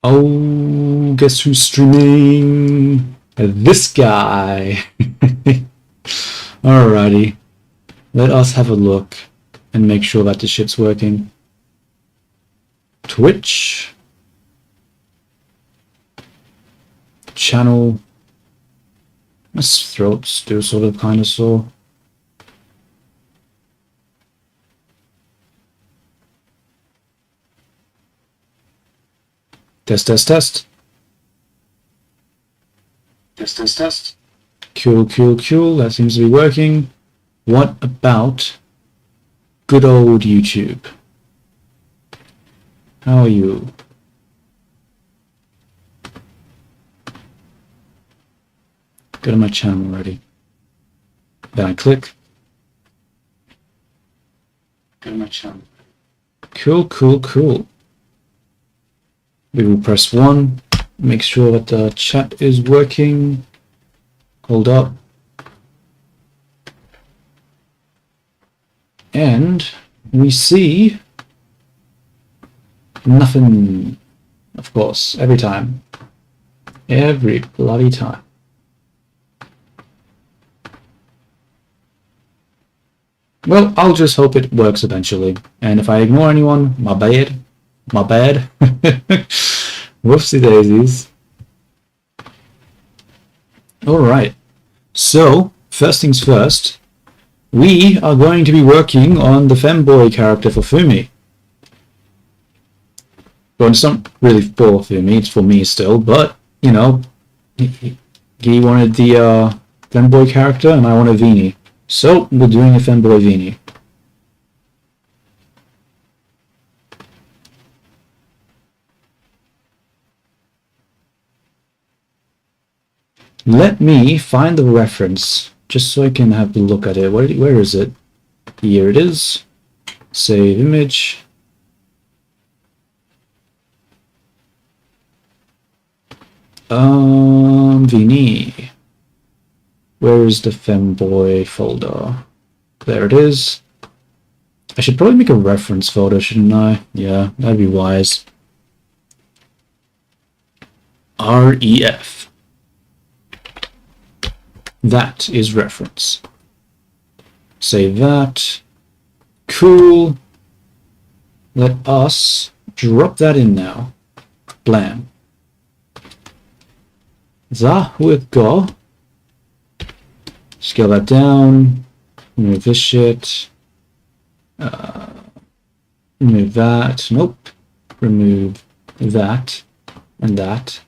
Oh, guess who's streaming? This guy. Alrighty. Let us have a look and make sure that the shit's working. Twitch. Channel. My throat's still sort of kind of sore. Test, test, test. Test, test, test. Cool, cool, cool. That seems to be working. What about good old YouTube? How are you? Go to my channel already. Then I click. Go to my channel. Cool, cool, cool. We will press 1. Make sure that the chat is working. Hold up. And we see nothing, of course, every time. Every bloody time. Well, I'll just hope it works eventually. And if I ignore anyone, my bad. My bad. Whoopsie daisies. Alright. So, first things first, we are going to be working on the femboy character for Fumi. Well, it's not really for Fumi, it's for me still, but, you know, he wanted the femboy character and I wanted Vini. So, we're doing a femboy Vini. Let me find the reference, just so I can have a look at it. Where is it? Here it is. Save image. Vini. Where is the femboy folder? There it is. I should probably make a reference folder, shouldn't I? Yeah, that'd be wise. REF. That is reference. Save that. Cool. Let us drop that in now. Blam. There we go. Scale that down. Remove this shit. Remove that. Nope. Remove that and that.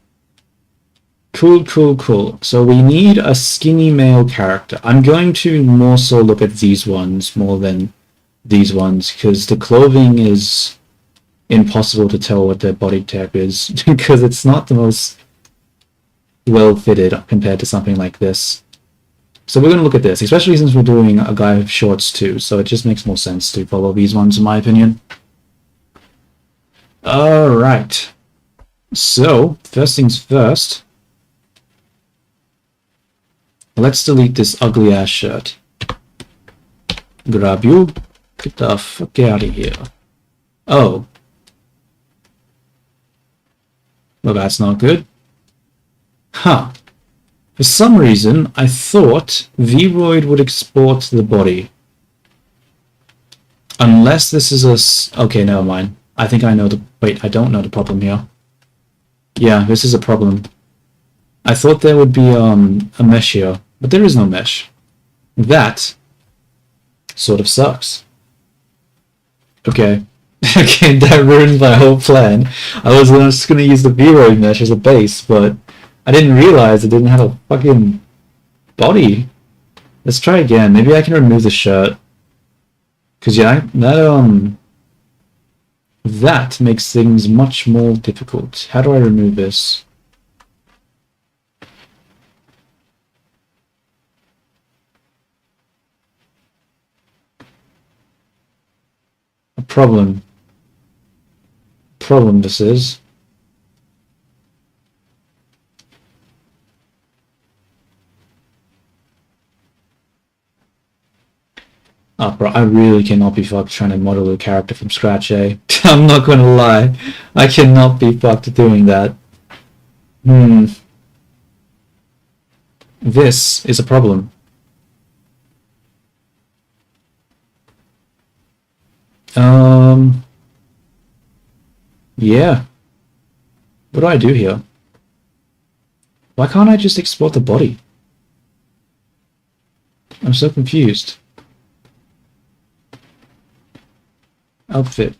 Cool, cool, cool. So we need a skinny male character. I'm going to more so look at these ones more than these ones because the clothing is impossible to tell what their body type is because it's not the most well fitted compared to something like this. So we're going to look at this, especially since we're doing a guy with shorts too, so it just makes more sense to follow these ones in my opinion. Alright. So, first things first. Let's delete this ugly ass shirt. Grab you. Get the fuck out of here. Oh. Well, that's not good. Huh. For some reason, I thought Vroid would export the body. Unless this is a... Okay, never mind. I think I know the... Wait, I don't know the problem here. Yeah, this is a problem. I thought there would be a mesh here, but there is no mesh. That sort of sucks. Okay. Okay, that ruined my whole plan. I was just going to use the Vroid mesh as a base, but I didn't realize it didn't have a fucking body. Let's try again. Maybe I can remove the shirt. Cause yeah, that makes things much more difficult. How do I remove this? A problem. Problem this is. Oh, bro, I really cannot be fucked trying to model a character from scratch, eh? I'm not gonna lie. I cannot be fucked doing that. Hmm. This is a problem. Yeah. What do I do here? Why can't I just export the body? I'm so confused. Outfit.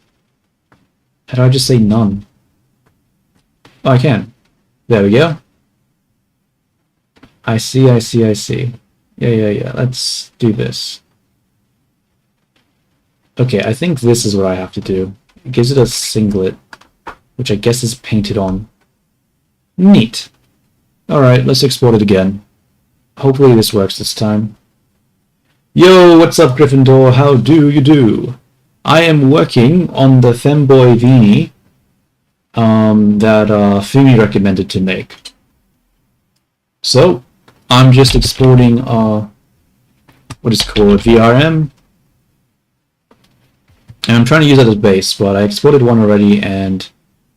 How do I just say none? Oh, I can. There we go. I see, I see, I see. Yeah. Let's do this. Okay, I think this is what I have to do. It gives it a singlet, which I guess is painted on. Neat. Alright, let's export it again. Hopefully this works this time. Yo, what's up, Gryffindor? How do you do? I am working on the Femboy Beanie that Fumi recommended to make. So, I'm just exporting what is called VRM. And I'm trying to use that as base, but I exported one already and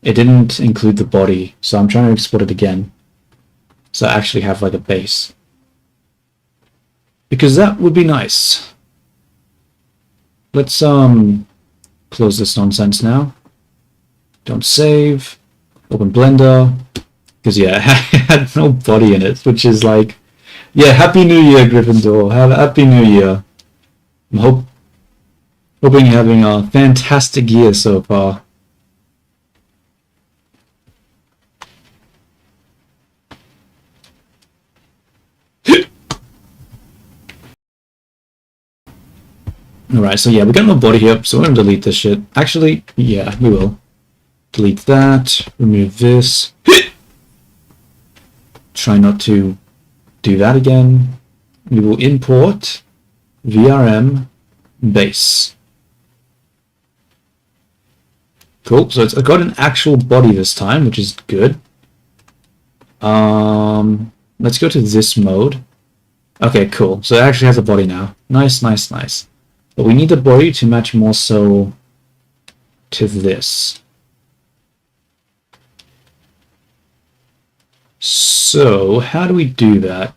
it didn't include the body, so I'm trying to export it again. So I actually have like a base. Because that would be nice. Let's close this nonsense now. Don't save. Open Blender. Because yeah, it had no body in it, which is like, yeah, Happy New Year, Gryffindor. Have a Happy New Year. I'm hoping you're having a fantastic year so far. Alright, so yeah, we got no body here, so we're gonna delete this shit. Actually, yeah, we will. Delete that, remove this. Try not to do that again. We will import VRM base. Cool, so it's got an actual body this time, which is good. Let's go to this mode. Okay, cool. So it actually has a body now. Nice. But we need the body to match more so to this. So how do we do that?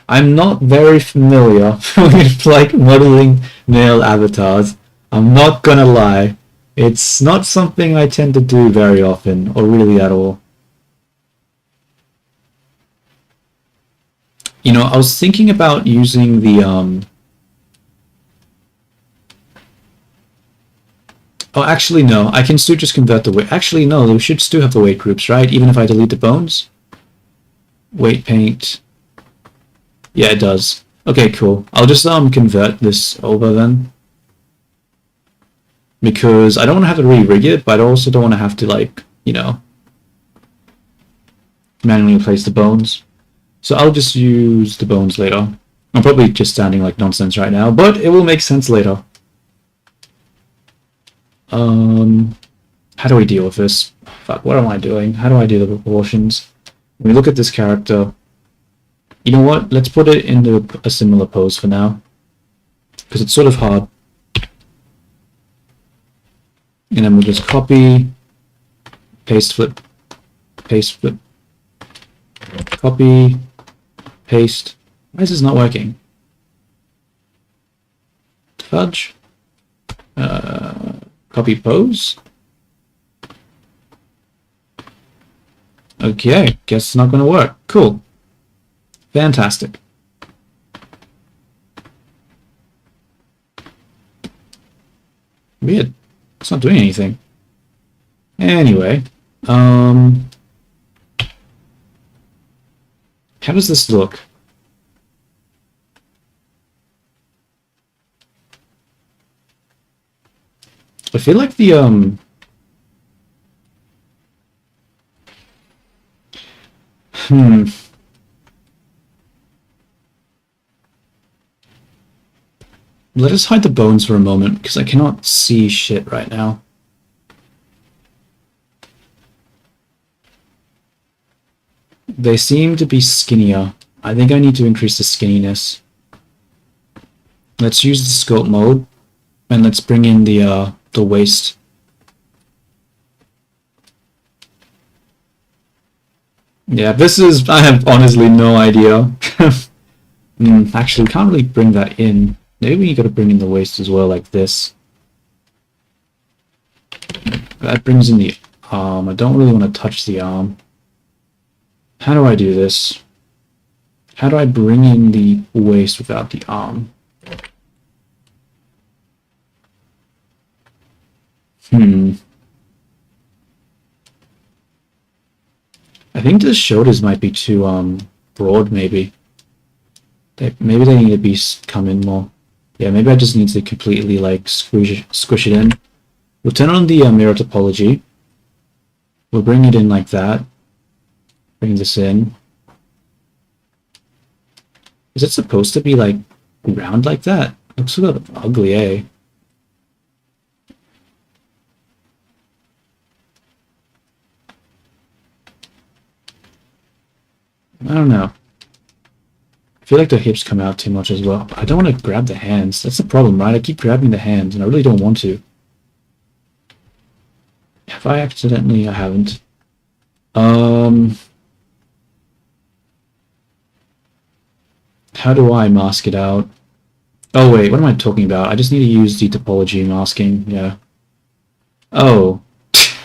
I'm not very familiar with like modeling male avatars. I'm not gonna lie. It's not something I tend to do very often, or really at all. You know, I was thinking about using the oh, actually no, I can still just convert the weight. Actually no, we should still have the weight groups, right? Even if I delete the bones? Weight paint. Yeah, it does. Okay, cool. I'll just convert this over then. Because I don't want to have to re-rig it, but I also don't want to have to, like, you know, manually replace the bones. So I'll just use the bones later. I'm probably just sounding like nonsense right now, but it will make sense later. How do we deal with this? Fuck, what am I doing? How do I do the proportions? When we look at this character, you know what? Let's put it into a similar pose for now. Because it's sort of hard. And then we'll just copy, paste, flip, copy, paste. Why is this not working? Fudge. Copy pose. Okay, guess it's not going to work. Cool. Fantastic. Weird. It's not doing anything. Anyway, how does this look? I feel like the Let us hide the bones for a moment, because I cannot see shit right now. They seem to be skinnier. I think I need to increase the skinniness. Let's use the sculpt mode. And let's bring in the waist. Yeah, this is, I have honestly no idea. Actually, we can't really bring that in. Maybe you gotta bring in the waist as well, like this. That brings in the arm. I don't really want to touch the arm. How do I do this? How do I bring in the waist without the arm? I think the shoulders might be too broad, maybe. Maybe they need to be come in more. Yeah, maybe I just need to completely like squish it in. We'll turn on the mirror topology. We'll bring it in like that. Bring this in. Is it supposed to be like round like that? Looks a little ugly, eh? I don't know. I feel like the hips come out too much as well. I don't want to grab the hands. That's the problem, right? I keep grabbing the hands, and I really don't want to. Have I accidentally? I haven't. How do I mask it out? Oh wait, what am I talking about? I just need to use the topology masking, yeah. Oh.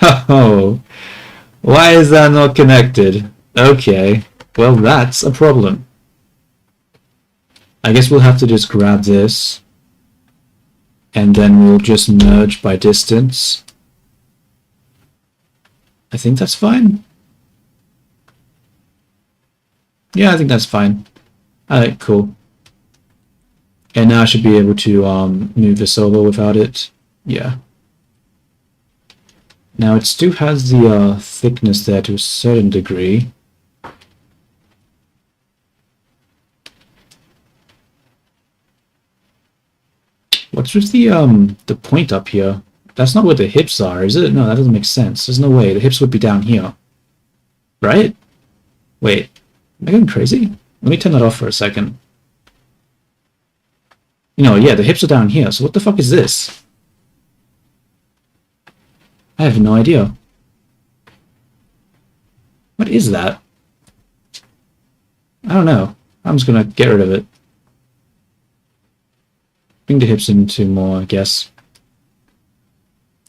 Oh. Why is that not connected? Okay. Well, that's a problem. I guess we'll have to just grab this. And then we'll just merge by distance. I think that's fine. Yeah, I think that's fine. Alright, cool. And now I should be able to move this over without it. Yeah. Now it still has the thickness there to a certain degree. What's with the point up here? That's not where the hips are, is it? No, that doesn't make sense. There's no way. The hips would be down here. Right? Wait. Am I going crazy? Let me turn that off for a second. You know, yeah, the hips are down here, so what the fuck is this? I have no idea. What is that? I don't know. I'm just gonna get rid of it. Bring the hips into more, I guess.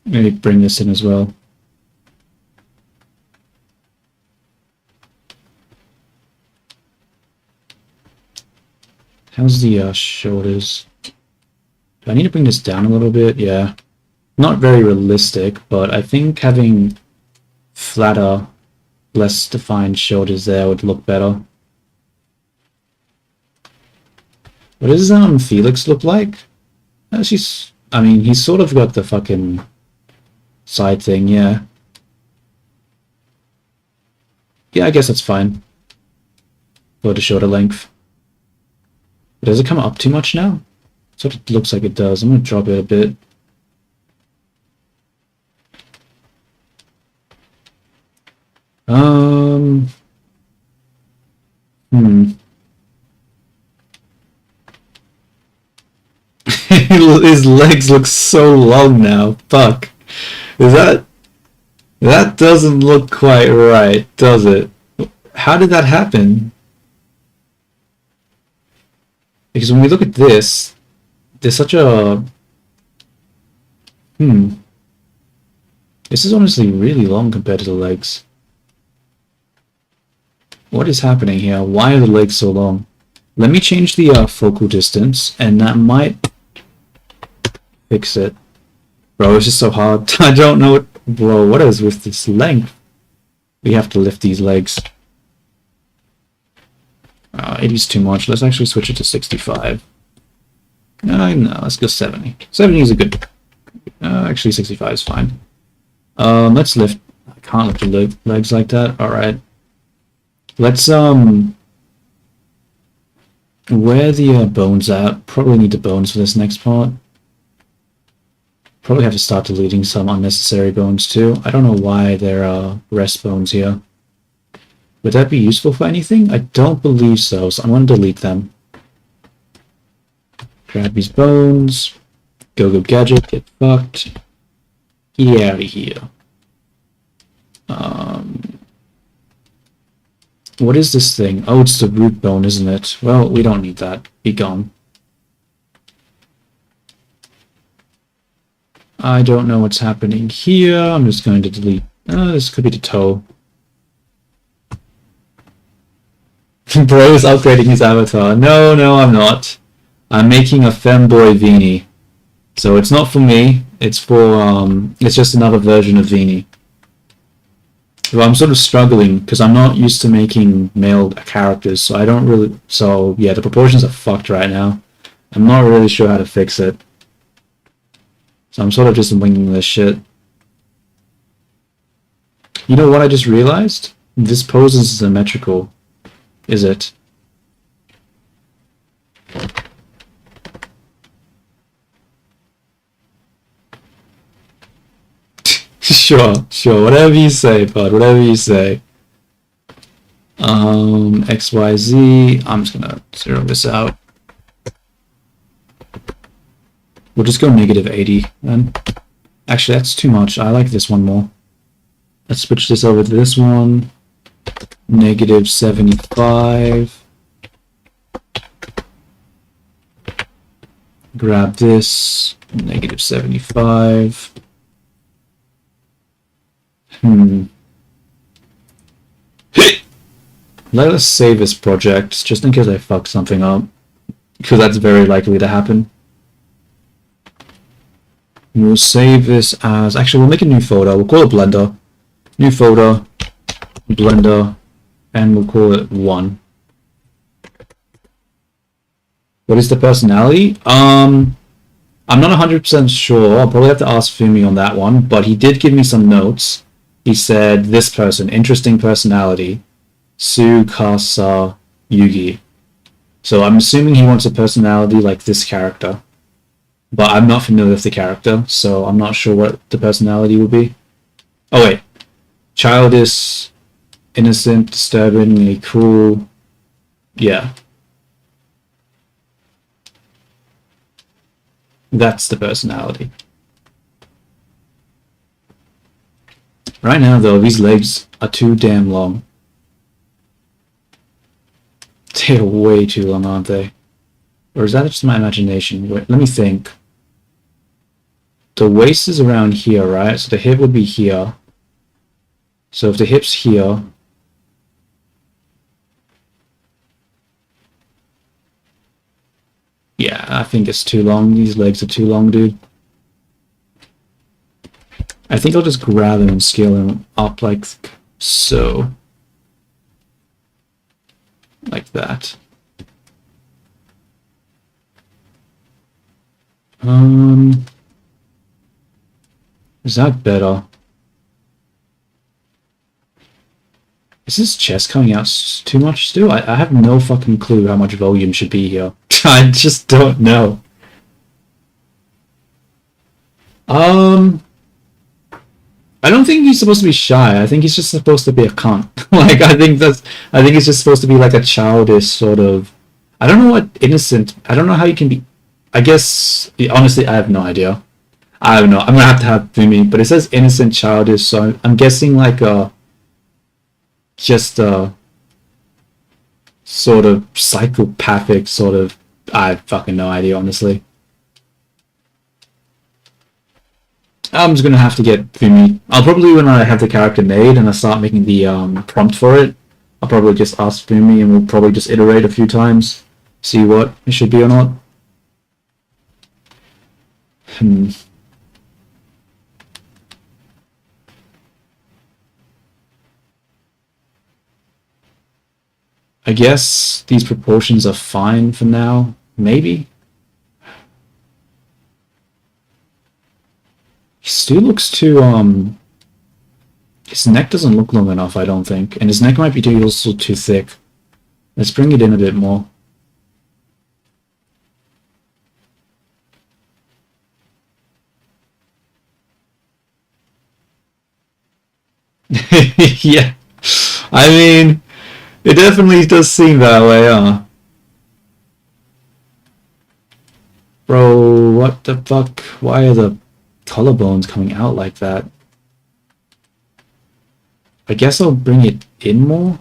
Maybe bring this in as well. How's the shoulders? Do I need to bring this down a little bit? Yeah. Not very realistic, but I think having flatter, less defined shoulders there would look better. What does Felix look like? I mean, he's sort of got the fucking side thing, yeah. Yeah, I guess that's fine. For the shoulder length. But does it come up too much now? Sort of looks like it does. I'm gonna drop it a bit. His legs look so long now. Fuck. That doesn't look quite right, does it? How did that happen? Because when we look at this, there's such a... This is honestly really long compared to the legs. What is happening here? Why are the legs so long? Let me change the focal distance, and that might fix it. Bro, it's just so hard. I don't know what... Bro, what is with this length? We have to lift these legs. 80's too much. Let's actually switch it to 65. No, let's go 70. 70 is a good... actually, 65 is fine. Let's lift... I can't lift the legs like that. Alright. Let's, where the bones at? Probably need the bones for this next part. Probably have to start deleting some unnecessary bones too. I don't know why there are rest bones here. Would that be useful for anything? I don't believe so, so I'm going to delete them. Grab these bones. Go gadget, get fucked. Get out of here. What is this thing? Oh, it's the root bone, isn't it? Well, we don't need that. Be gone. I don't know what's happening here. I'm just going to delete. This could be the toe. Bro is upgrading his avatar. No, I'm not. I'm making a femboy Vini. So it's not for me. It's for, it's just another version of Vini. Well, I'm sort of struggling because I'm not used to making male characters, so I don't really... So, yeah, the proportions are fucked right now. I'm not really sure how to fix it. So I'm sort of just winging this shit. You know what I just realized? This pose is symmetrical. Is it? Sure, whatever you say, bud, whatever you say. XYZ, I'm just gonna zero this out. We'll just go -80 then. Actually, that's too much. I like this one more. Let's switch this over to this one. -75. Grab this. -75. Let us save this project, just in case I fuck something up. Because that's very likely to happen. We'll save this as... Actually, we'll make a new photo. We'll call it Blender. New photo. Blender. And we'll call it 1. What is the personality? I'm not 100% sure. I'll probably have to ask Fumi on that one. But he did give me some notes. He said, this person, interesting personality. Tsukasa Yugi. So I'm assuming he wants a personality like this character. But I'm not familiar with the character, so I'm not sure what the personality will be. Oh wait. Childish, innocent, disturbingly cool. Yeah. That's the personality. Right now, though, these legs are too damn long. They're way too long, aren't they? Or is that just my imagination? Wait, let me think. The waist is around here, right? So the hip would be here. So if the hip's here... Yeah, I think it's too long. These legs are too long, dude. I think I'll just grab him and scale him up like so. Like that. Is that better? Is his chest coming out too much still? I have no fucking clue how much volume should be here. I just don't know. I don't think he's supposed to be shy. I think he's just supposed to be a cunt. Like, I think he's just supposed to be like a childish sort of... I don't know what innocent... I don't know how you can be... I guess... Honestly, I have no idea. I don't know. I'm gonna have Fumi, but it says innocent, childish, so I'm guessing like a... Just a... sort of psychopathic sort of... I have fucking no idea, honestly. I'm just gonna have to get Fumi. I'll probably, when I have the character made and I start making the prompt for it, I'll probably just ask Fumi and we'll probably just iterate a few times, see what it should be or not. I guess these proportions are fine for now, maybe? He still looks too, his neck doesn't look long enough, I don't think. And his neck might be also too thick. Let's bring it in a bit more. Yeah. I mean, it definitely does seem that way, huh? Bro, what the fuck? Why are the collarbones coming out like that? I guess I'll bring it in more.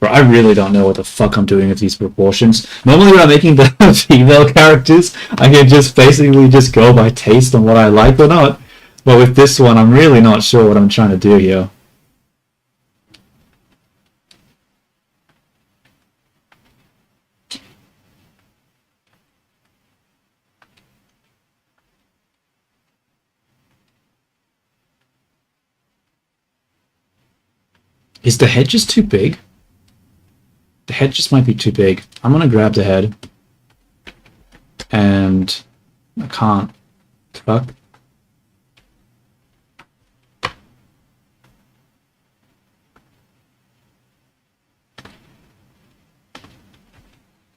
Bro, I really don't know what the fuck I'm doing with these proportions. Normally when I'm making the female characters, I can just basically just go by taste on what I like or not. But with this one, I'm really not sure what I'm trying to do here. Is the head just too big? The head just might be too big. I'm gonna grab the head. And I can't. Fuck.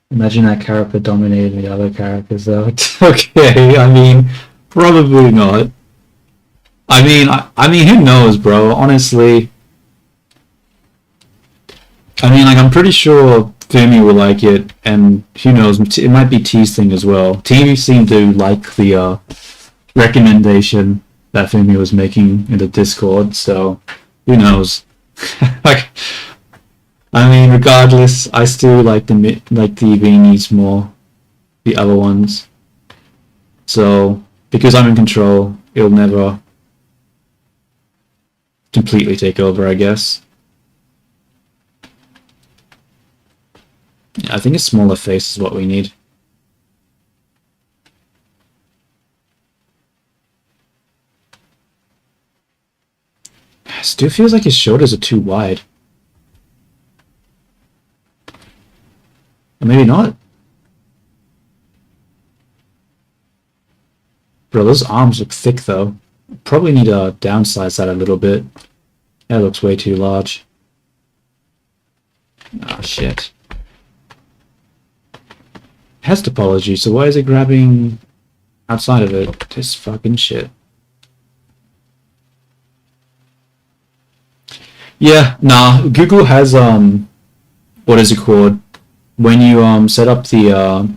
Imagine that character dominating the other characters though. Okay, I mean, probably not. I mean, who knows, bro? Honestly, I mean, like, I'm pretty sure Fumi will like it, and who knows? It might be T's thing as well. T seemed to like the recommendation that Fumi was making in the Discord, so who knows? Like, I mean, regardless, I still like the Beanies more, the other ones. So because I'm in control, it'll never completely take over, I guess. I think a smaller face is what we need. Still feels like his shoulders are too wide. Or maybe not. Bro, those arms look thick though. Probably need to downsize that a little bit. That looks way too large. Oh shit. It has topology, so why is it grabbing outside of it? This fucking shit. Yeah, nah, Google has what is it called? When you set up the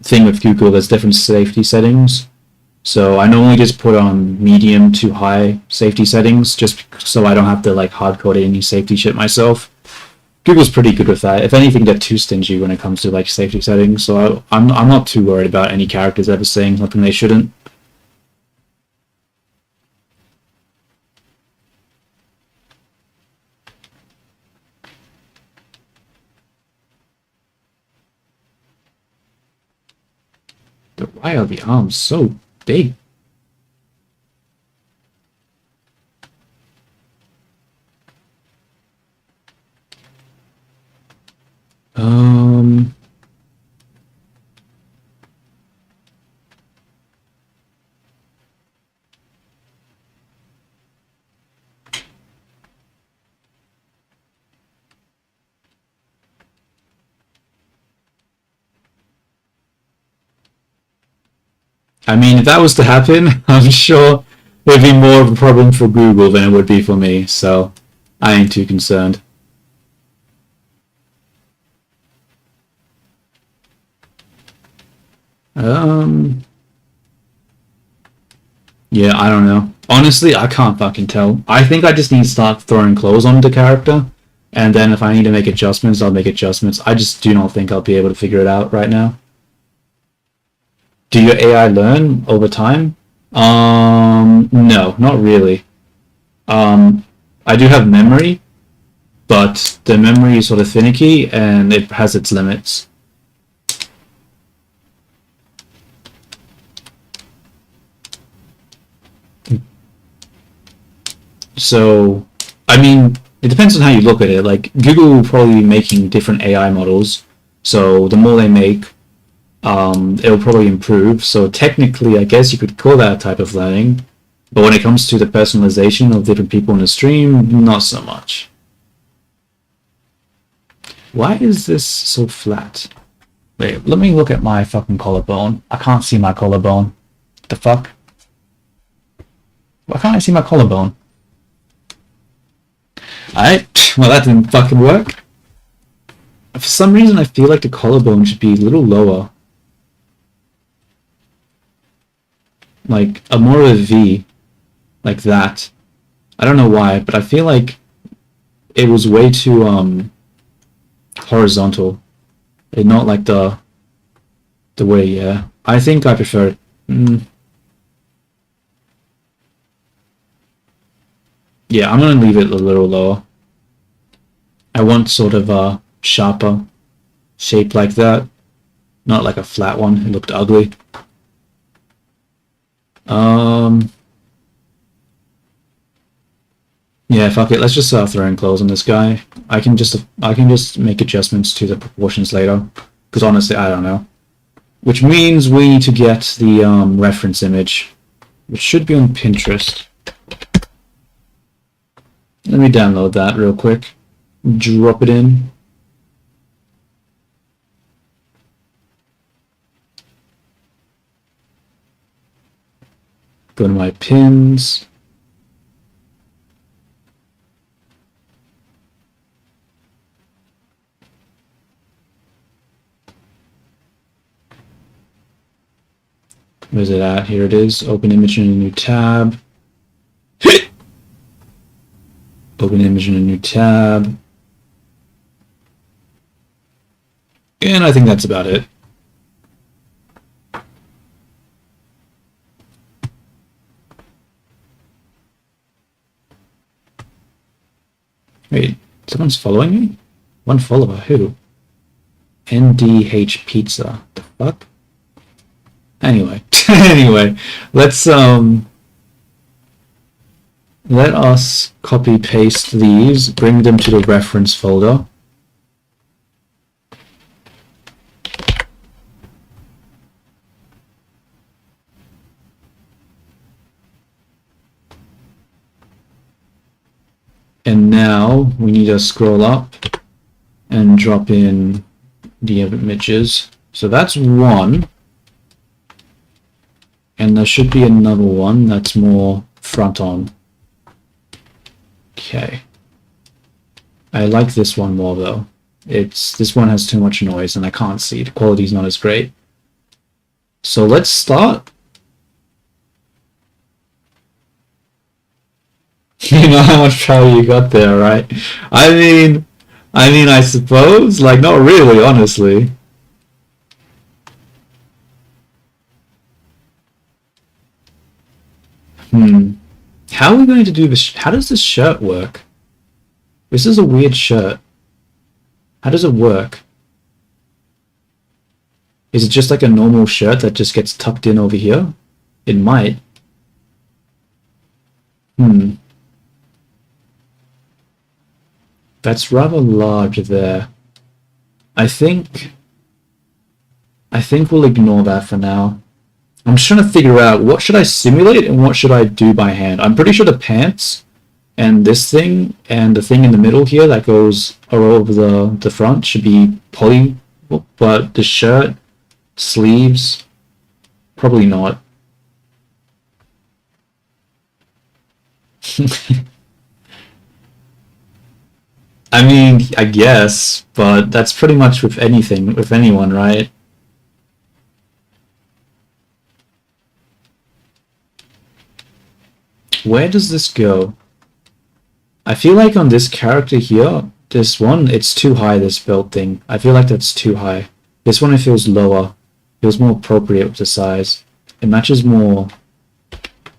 thing with Google, there's different safety settings. So I normally just put on medium to high safety settings just so I don't have to like hard code any safety shit myself. Google's pretty good with that. If anything, they're too stingy when it comes to like safety settings. So I'm not too worried about any characters ever saying something they shouldn't. Why are the arms so big? I mean, if that was to happen, I'm sure it would be more of a problem for Google than it would be for me, so I ain't too concerned. Yeah, I don't know. Honestly, I can't fucking tell. I think I just need to start throwing clothes on the character, and then if I need to make adjustments, I'll make adjustments. I just do not think I'll be able to figure it out right now. Do your AI learn over time? No, not really. I do have memory, but the memory is sort of finicky and it has its limits. So, I mean, it depends on how you look at it. Like, Google will probably be making different AI models, so the more they make, it'll probably improve. So technically, I guess you could call that a type of learning. But when it comes to the personalization of different people in the stream, not so much. Why is this so flat? Wait, let me look at my fucking collarbone. I can't see my collarbone. What the fuck? Why can't I see my collarbone? Alright, well that didn't fucking work. For some reason I feel like the collarbone should be a little lower. Like a more of a V. Like that. I don't know why, but I feel like it was way too horizontal. And not like the way, yeah. I think I prefer it. Yeah, I'm gonna leave it a little lower. I want sort of a sharper shape like that. Not like a flat one. It looked ugly. Yeah, fuck it. Let's just throw in clothes on this guy. I can just make adjustments to the proportions later. Because honestly, I don't know. Which means we need to get the reference image, which should be on Pinterest. Let me download that real quick. Drop it in. Go to my pins. Where's it at? Here it is. Open image in a new tab. Open image in a new tab. And I think that's about it. Wait, someone's following me? One follower, who? NDH Pizza. The fuck? Anyway, let's let us copy paste these, bring them to the reference folder. And now we need to scroll up and drop in the images. So that's one. And there should be another one that's more front on. Okay. I like this one more though. This one has too much noise and I can't see. The quality's not as great. So let's start. You know how much power you got there, right? I mean, I suppose, like, not really, honestly. How are we going to do this? How does this shirt work? This is a weird shirt. How does it work? Is it just like a normal shirt that just gets tucked in over here? It might. That's rather large there. I think we'll ignore that for now. I'm just trying to figure out what should I simulate and what should I do by hand. I'm pretty sure the pants and this thing and the thing in the middle here that goes over the front should be poly, but the shirt, sleeves, probably not. I mean, I guess, but that's pretty much with anything, with anyone, right? Where does this go? I feel like on this character here, this one, it's too high, this belt thing. I feel like that's too high. This one, it feels lower. Feels more appropriate with the size. It matches more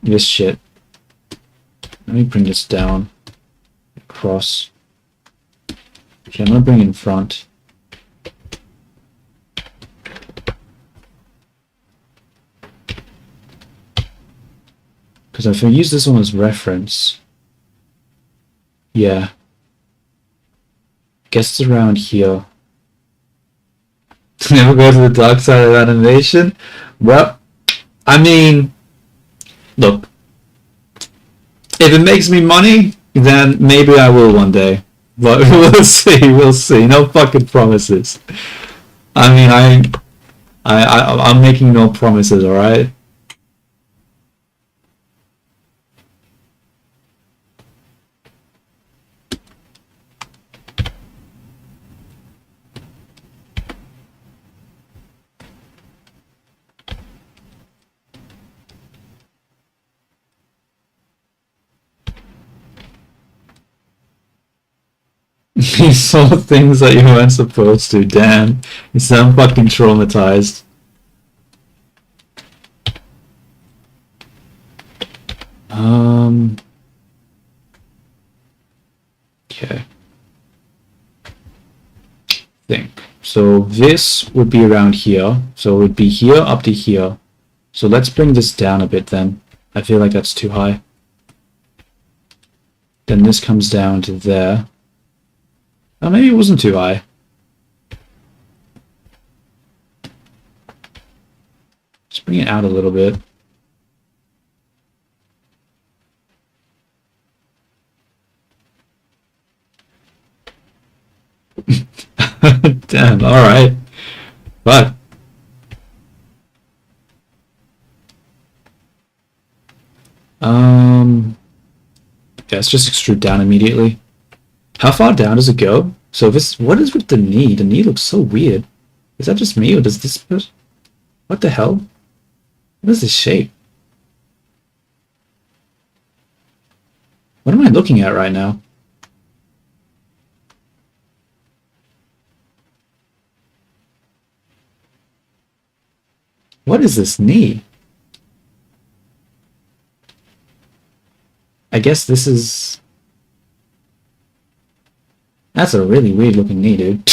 this shit. Let me bring this down. Across. Okay, I'm gonna bring it in front. Because if I use this one as reference, yeah, I guess it's around here. Never go to the dark side of animation. Well, I mean, look, if it makes me money, then maybe I will one day. But we'll see. We'll see. No fucking promises. I mean, I'm making no promises. All right. You saw things that you weren't supposed to. Damn. You sound fucking traumatized. Okay. Think. So this would be around here. So it would be here up to here. So let's bring this down a bit then. I feel like that's too high. Then this comes down to there. Oh, maybe it wasn't too high. Let's bring it out a little bit. Damn, alright. But yeah, let's just extrude down immediately. How far down does it go? So this, what is with the knee? The knee looks so weird. Is that just me, or does this... What the hell? What is this shape? What am I looking at right now? What is this knee? I guess this is... That's a really weird looking knee, dude.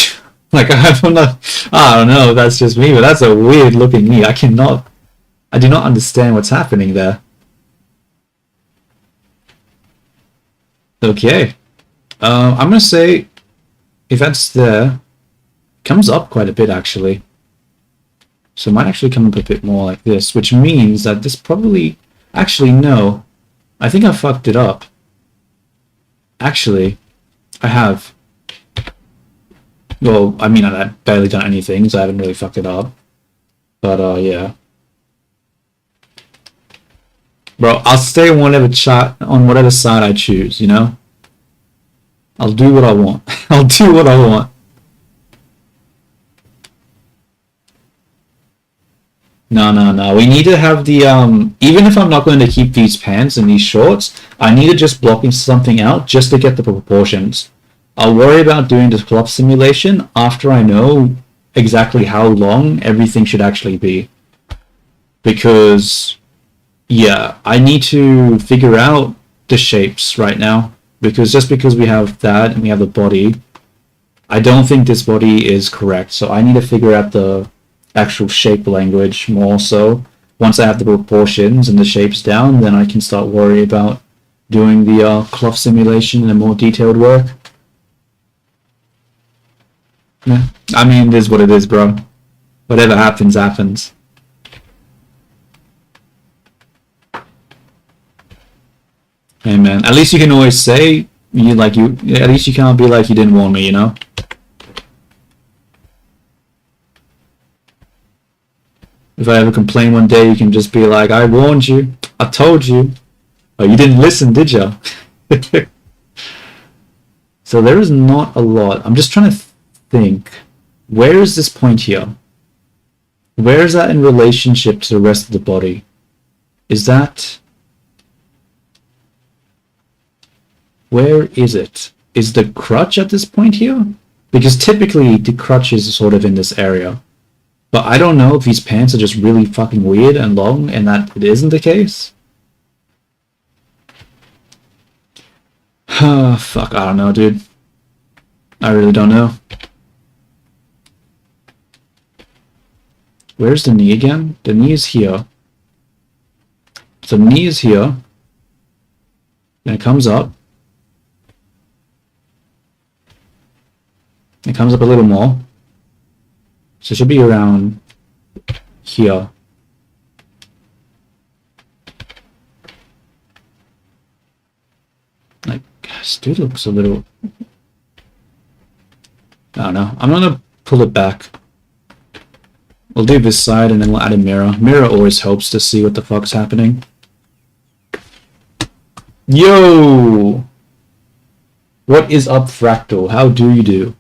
Like, I don't know if that's just me, but that's a weird looking knee. I do not understand what's happening there. Okay. I'm gonna say, if that's there, it comes up quite a bit, actually. So it might actually come up a bit more like this, which means that this probably... Actually, no. I think I fucked it up. Actually, I have. Well, I mean, I've barely done anything, so I haven't really fucked it up. But, yeah. Bro, I'll stay on whatever side I choose, you know? I'll do what I want. I'll do what I want. No. We need to have the, even if I'm not going to keep these pants and these shorts, I need to just block something out just to get the proportions. I'll worry about doing the cloth simulation after I know exactly how long everything should actually be. Because, yeah, I need to figure out the shapes right now. Because just because we have that and we have the body, I don't think this body is correct. So I need to figure out the actual shape language more. So once I have the proportions and the shapes down, then I can start worrying about doing the cloth simulation in a more detailed work. Yeah. I mean, it is what it is, bro. Whatever happens, happens. Hey, man. At least you can always say at least you can't be like, you didn't warn me, you know? If I ever complain one day, you can just be like, I warned you. I told you. Oh, you didn't listen, did you? So there is not a lot. I'm just trying to think. Where is this point here? Where is that in relationship to the rest of the body? Is that... Where is it? Is the crutch at this point here? Because typically the crutch is sort of in this area. But I don't know if these pants are just really fucking weird and long and that it isn't the case. Fuck, I don't know, dude. I really don't know. Where's the knee again? The knee is here. So the knee is here. Then it comes up. It comes up a little more. So it should be around here. Like, this dude looks a little... I don't know. I'm gonna pull it back. We'll do this side and then we'll add a mirror. Mirror always helps to see what the fuck's happening. Yo! What is up, Fractal? How do you do?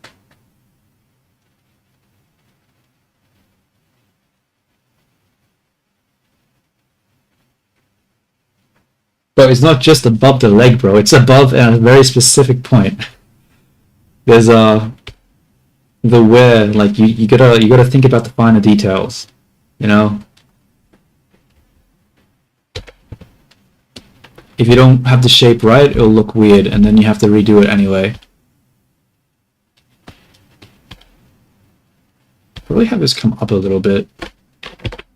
But it's not just above the leg, bro. It's above at a very specific point. There's the where, like you gotta think about the finer details, you know. If you don't have the shape right, it'll look weird, and then you have to redo it anyway. Probably have this come up a little bit.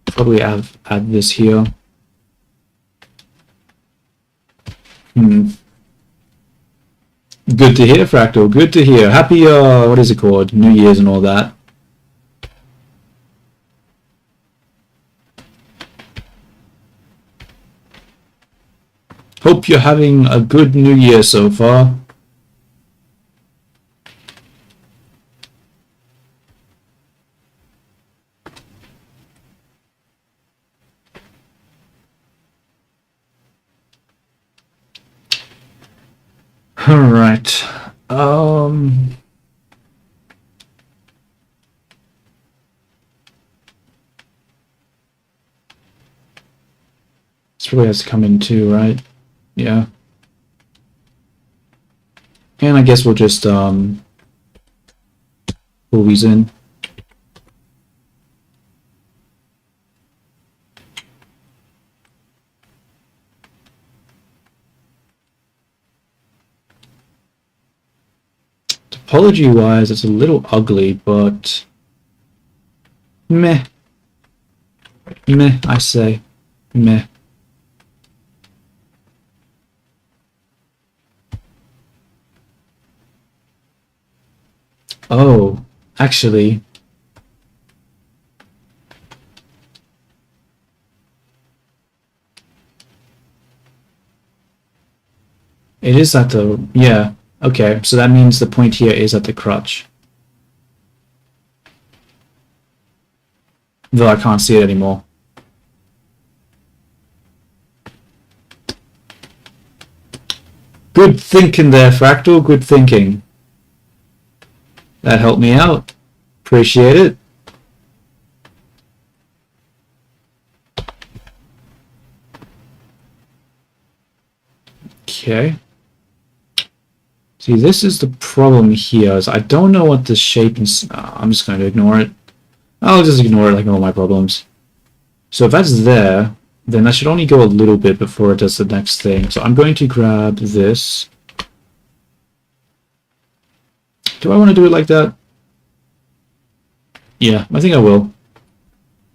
Probably add this here. Good to hear, Fractal. Good to hear. Happy, what is it called? New Year's and all that. Hope you're having a good New Year so far. All right. This probably has to come in too, right? Yeah. And I guess we'll just pull these in. Topology-wise, it's a little ugly, but meh. Meh, I say. Meh. Oh, actually, it is at the, yeah, okay, so that means the point here is at the crotch. Though I can't see it anymore. Good thinking there, Fractal, good thinking. That helped me out. Appreciate it. Okay. See, this is the problem here, is I don't know what the shape is. I'm just going to ignore it. I'll just ignore it like all my problems. So if that's there, then that should only go a little bit before it does the next thing. So I'm going to grab this. Do I want to do it like that? Yeah, I think I will.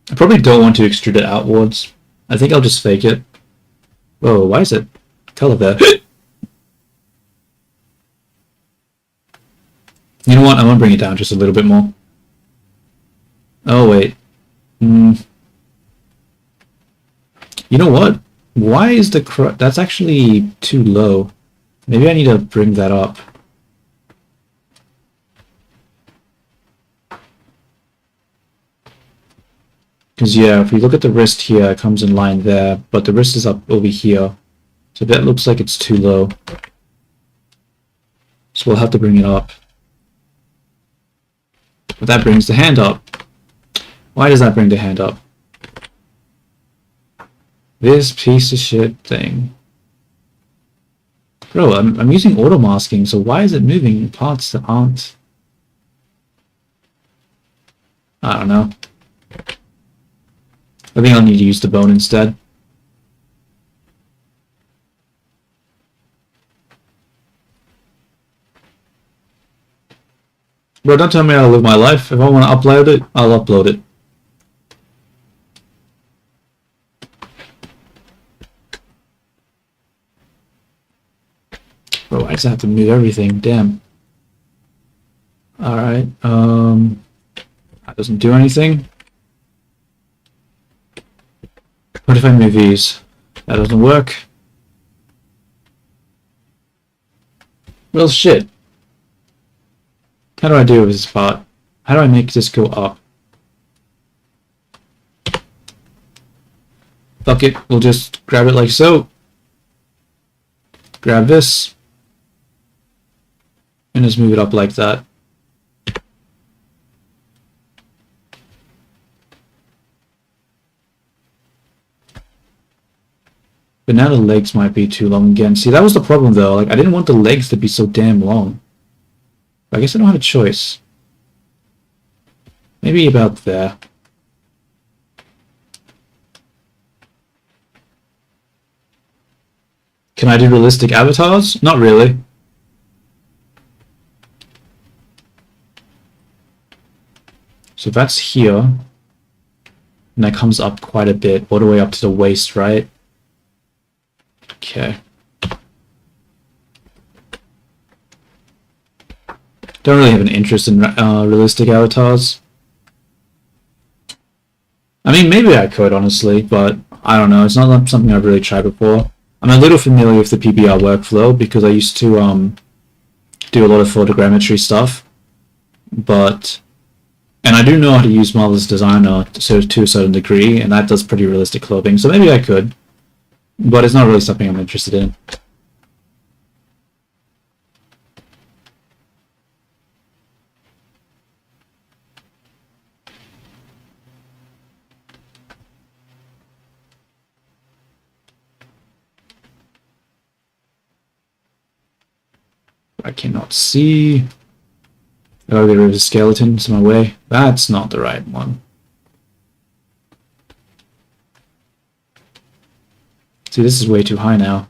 I probably don't want to extrude it outwards. I think I'll just fake it. Whoa, why is it color there? You know what? I'm gonna bring it down just a little bit more. Oh wait. You know what? Why is the that's actually too low. Maybe I need to bring that up. Because yeah, if we look at the wrist here, it comes in line there, but the wrist is up over here. So that looks like it's too low. So we'll have to bring it up. But that brings the hand up. Why does that bring the hand up? This piece of shit thing. Bro, I'm using auto masking, so why is it moving in parts that aren't? I don't know. I think I'll need to use the bone instead. Bro, don't tell me how to live my life. If I want to upload it, I'll upload it. Bro, I just have to move everything. Damn. Alright, that doesn't do anything. What if I move these? That doesn't work. Well, shit. How do I do with this part? How do I make this go up? Fuck it, we'll just grab it like so. Grab this. And just move it up like that. But now the legs might be too long again. See, that was the problem though. Like, I didn't want the legs to be so damn long. I guess I don't have a choice. Maybe about there. Can I do realistic avatars? Not really. So that's here. And that comes up quite a bit, all the way up to the waist, right? Okay. Don't really have an interest in realistic avatars. I mean, maybe I could, honestly, but I don't know. It's not something I've really tried before. I'm a little familiar with the PBR workflow because I used to do a lot of photogrammetry stuff. And I do know how to use Marvelous Designer to a certain degree, and that does pretty realistic clothing, so maybe I could. But it's not really something I'm interested in. I cannot see. Oh, there is a skeleton in my way. That's not the right one. See, this is way too high now.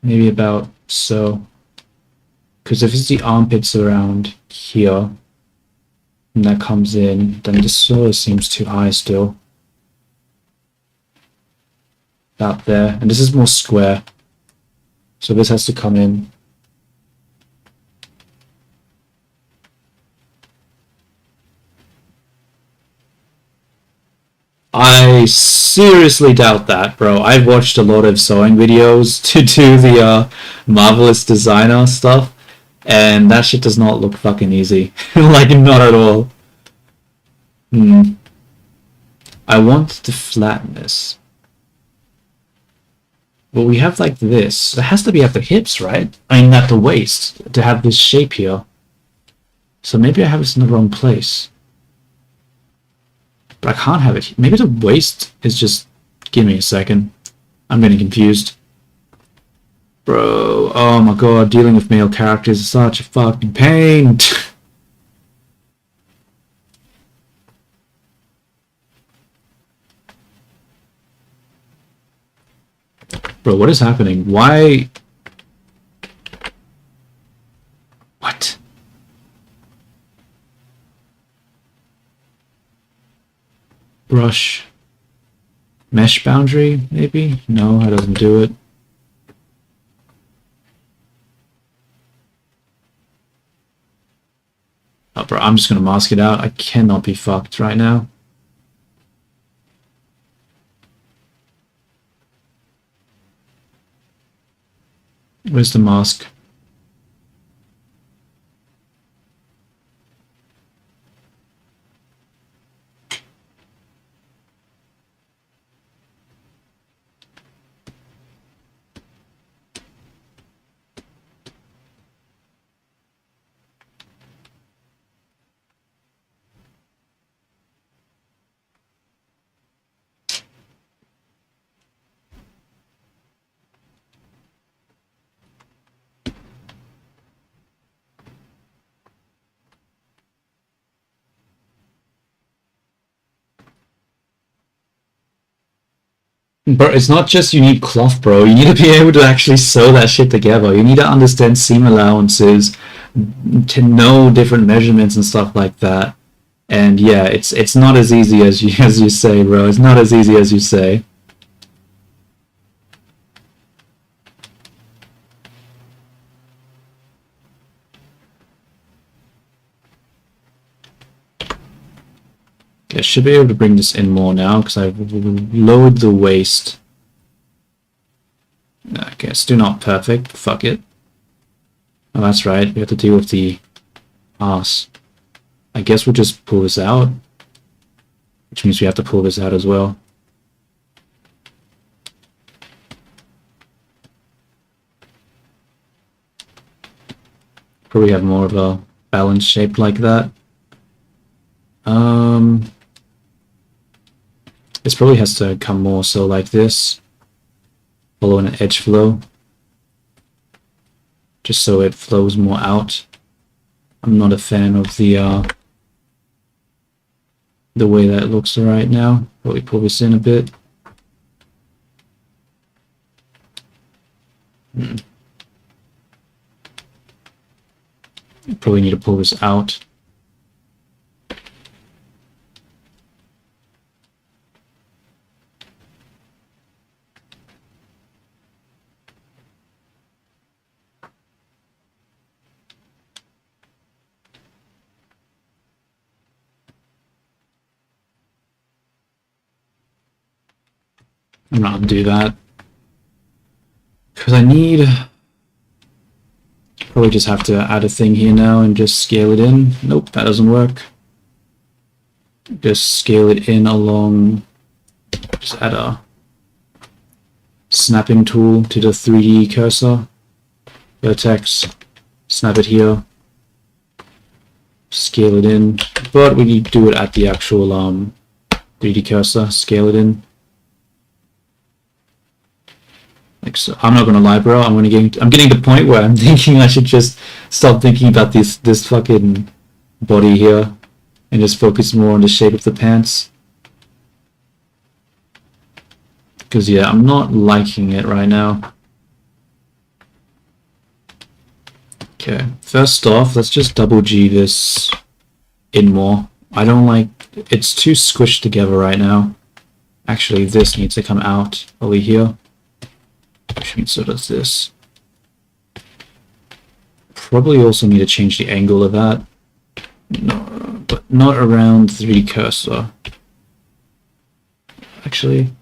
Maybe about so. Because if it's the armpits around here, and that comes in, then this sort of seems too high still. About there. And this is more square. So this has to come in. I seriously doubt that, bro. I've watched a lot of sewing videos to do the Marvelous Designer stuff, and that shit does not look fucking easy. Like, not at all. I want to flatten this. Well, we have like this. It has to be at the hips, right? I mean, at the waist, to have this shape here. So maybe I have this in the wrong place. But I can't have it. Maybe the waist is just... Give me a second. I'm getting confused. Bro, oh my god, dealing with male characters is such a fucking pain. Bro, what is happening? Why? What? Brush. Mesh boundary, maybe? No, that doesn't do it. Oh, bro, I'm just gonna mask it out. I cannot be fucked right now. Where's the mask? Bro, it's not just you need cloth, bro. You need to be able to actually sew that shit together. You need to understand seam allowances, to know different measurements and stuff like that. And yeah, it's not as easy as you say, bro. It's not as easy as you say. Okay, I should be able to bring this in more now because I've lowered the waist. Okay, it's still not perfect. Fuck it. Oh, that's right. We have to deal with the arse. I guess we'll just pull this out, which means we have to pull this out as well. Probably have more of a balanced shape like that. This probably has to come more so like this, follow an edge flow, just so it flows more out. I'm not a fan of the way that it looks right now. Probably pull this in a bit. Probably need to pull this out. I'm not gonna do that because I need. Probably just have to add a thing here now and just scale it in. Nope, that doesn't work. Just scale it in along. Just add a snapping tool to the 3D cursor. Vertex. Snap it here. Scale it in. But we need to do it at the actual 3D cursor. Scale it in. Like so. I'm not gonna lie, bro. I'm getting to the point where I'm thinking I should just stop thinking about this fucking body here and just focus more on the shape of the pants. Because yeah, I'm not liking it right now. Okay, first off, let's just double G this in more. I don't like, it's too squished together right now. Actually, this needs to come out over here. Which means so does this. Probably also need to change the angle of that. No, but not around 3D cursor. Actually,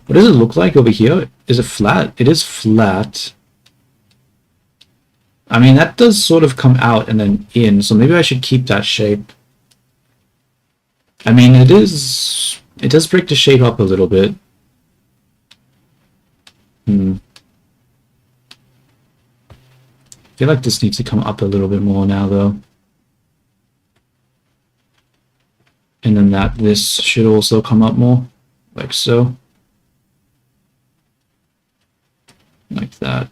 what does it look like over here? Is it flat? It is flat. I mean, that does sort of come out and then in, so maybe I should keep that shape. I mean, it does break the shape up a little bit. I feel like this needs to come up a little bit more now, though. And then this should also come up more, like so. Like that.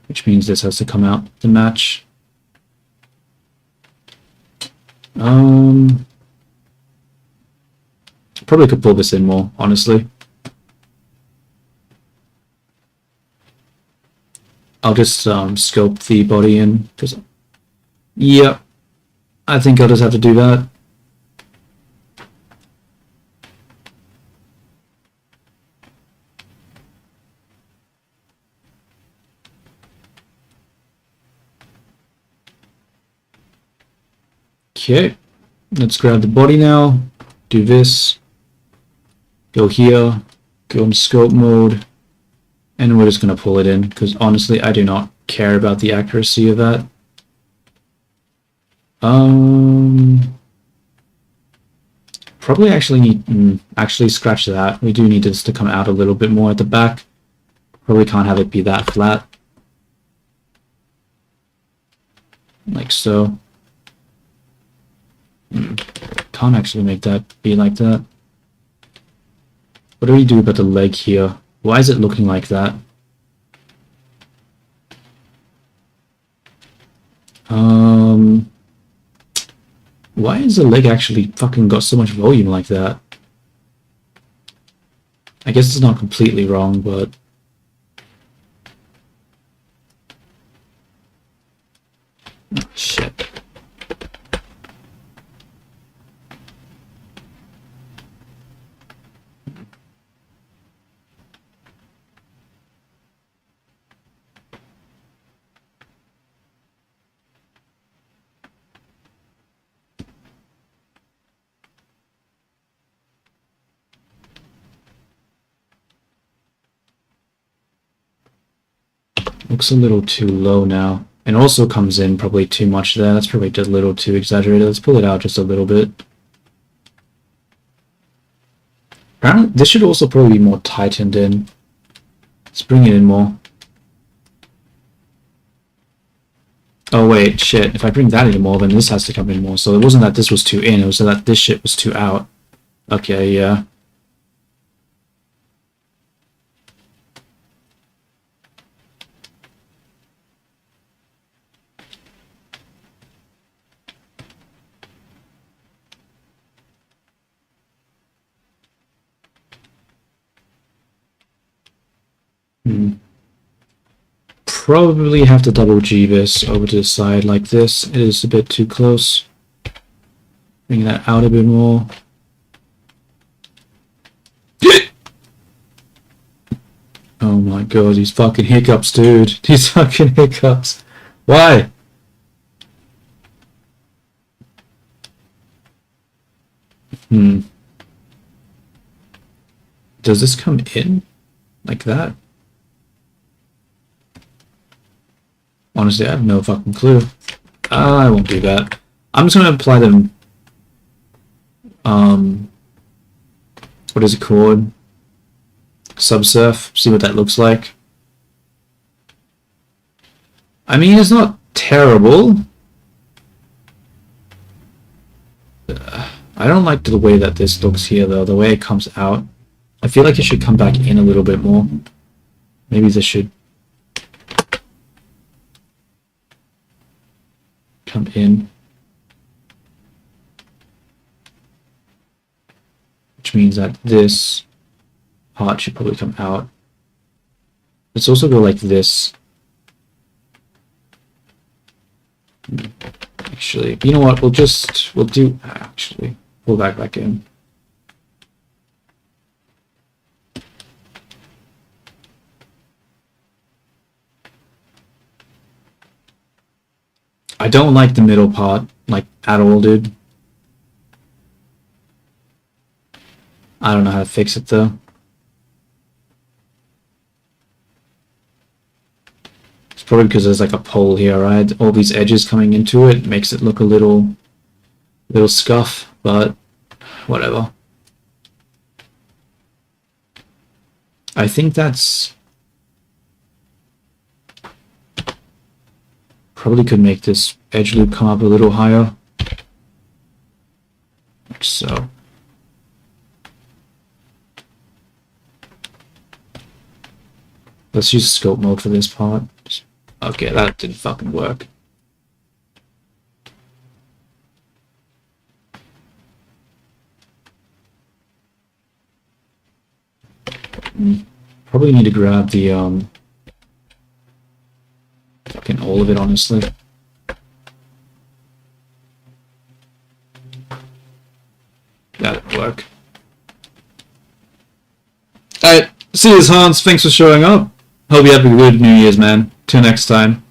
Which means this has to come out to match. Probably could pull this in more, honestly. I'll just scope the body in, because yeah, I think I'll just have to do that. Okay, let's grab the body now, do this, go here, go in scope mode, and we're just going to pull it in, because honestly, I do not care about the accuracy of that. Probably actually need, actually scratch that. We do need this to come out a little bit more at the back. Probably can't have it be that flat. Like so. Can't actually make that be like that. What do we do about the leg here? Why is it looking like that? Why is the leg actually fucking got so much volume like that? I guess it's not completely wrong, but... Oh, shit. Looks a little too low now. And also comes in probably too much there. That's probably just a little too exaggerated. Let's pull it out just a little bit. Apparently, this should also probably be more tightened in. Let's bring it in more. Oh wait, shit. If I bring that in more, then this has to come in more. So it wasn't that this was too in, it was that this shit was too out. Okay, yeah. Hmm. Probably have to double G this over to the side like this. It is a bit too close. Bring that out a bit more. Oh my god, these fucking hiccups, dude. These fucking hiccups. Why? Hmm. Does this come in? Like that? Honestly, I have no fucking clue. I won't do that. I'm just gonna apply them. Um, what is it called? Subsurf. See what that looks like. I mean, it's not terrible. I don't like the way that this looks here, though. The way it comes out. I feel like it should come back in a little bit more. Maybe this should come in. Which means that this part should probably come out. Let's also go like this. Actually, you know what? We'll do, actually, pull back in. I don't like the middle part, like, at all, dude. I don't know how to fix it, though. It's probably because there's like a pole here, right? All these edges coming into it makes it look a little scuff, but whatever. I think that's probably could make this edge loop come up a little higher. Like so. Let's use scope mode for this part. Okay, that didn't fucking work. Probably need to grab the fucking all of it, honestly. That'd work. Alright, see you, Hans. Thanks for showing up. Hope you have a good New Year's, man. Till next time.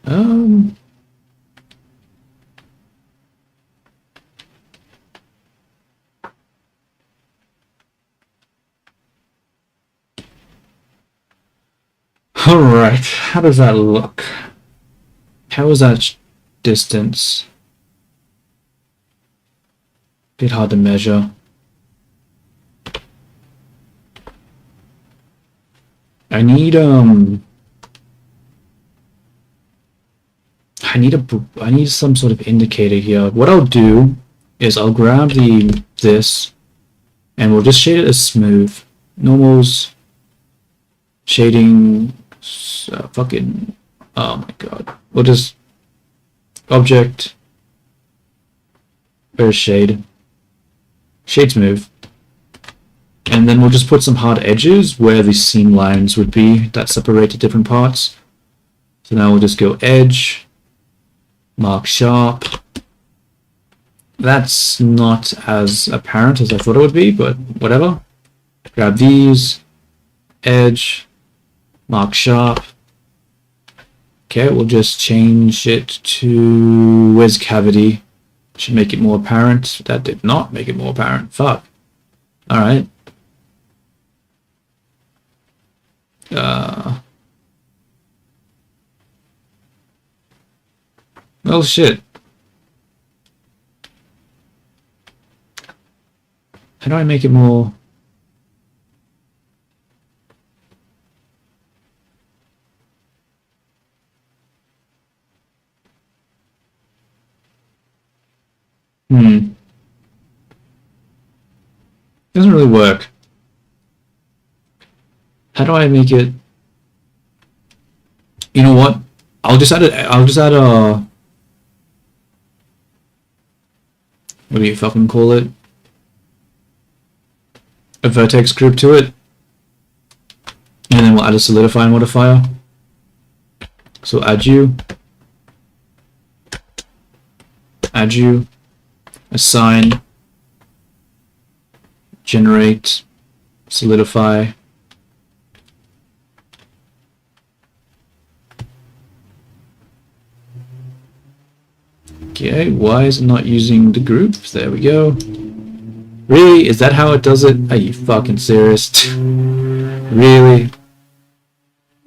Um... Alright, how does that look? How is that distance? Bit hard to measure. I need I need some sort of indicator here. What I'll do is I'll grab this and we'll just shade it as smooth. Normals, shading, fucking, oh my god. We'll just object, where's shade? Shade smooth. And then we'll just put some hard edges where the seam lines would be that separate the different parts. So now we'll just go edge, mark sharp. That's not as apparent as I thought it would be, but whatever. Grab these, edge, mark sharp. Okay, we'll just change it to where's cavity. Should make it more apparent. That did not make it more apparent. Fuck. Alright. Well, shit. do I make it more? Doesn't really work. How do I make it? You know what? I'll just add a. I'll just add a. What do you fucking call it? A vertex group to it, and then we'll add a solidify modifier. So add you, assign, generate, solidify. Okay, why is it not using the group? There we go. Really? Is that how it does it? Are you fucking serious? Really?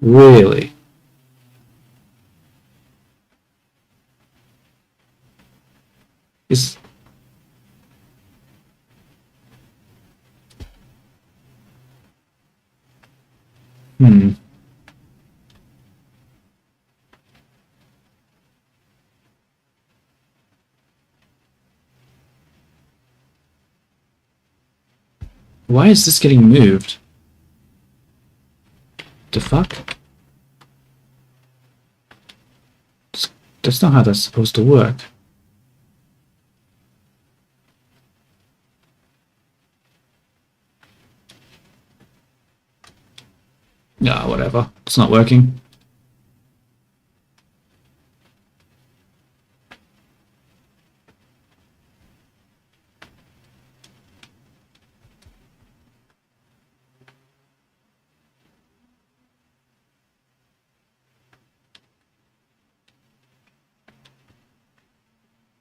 Really? Is... Why is this getting moved? The fuck? That's not how that's supposed to work. Nah, whatever. It's not working.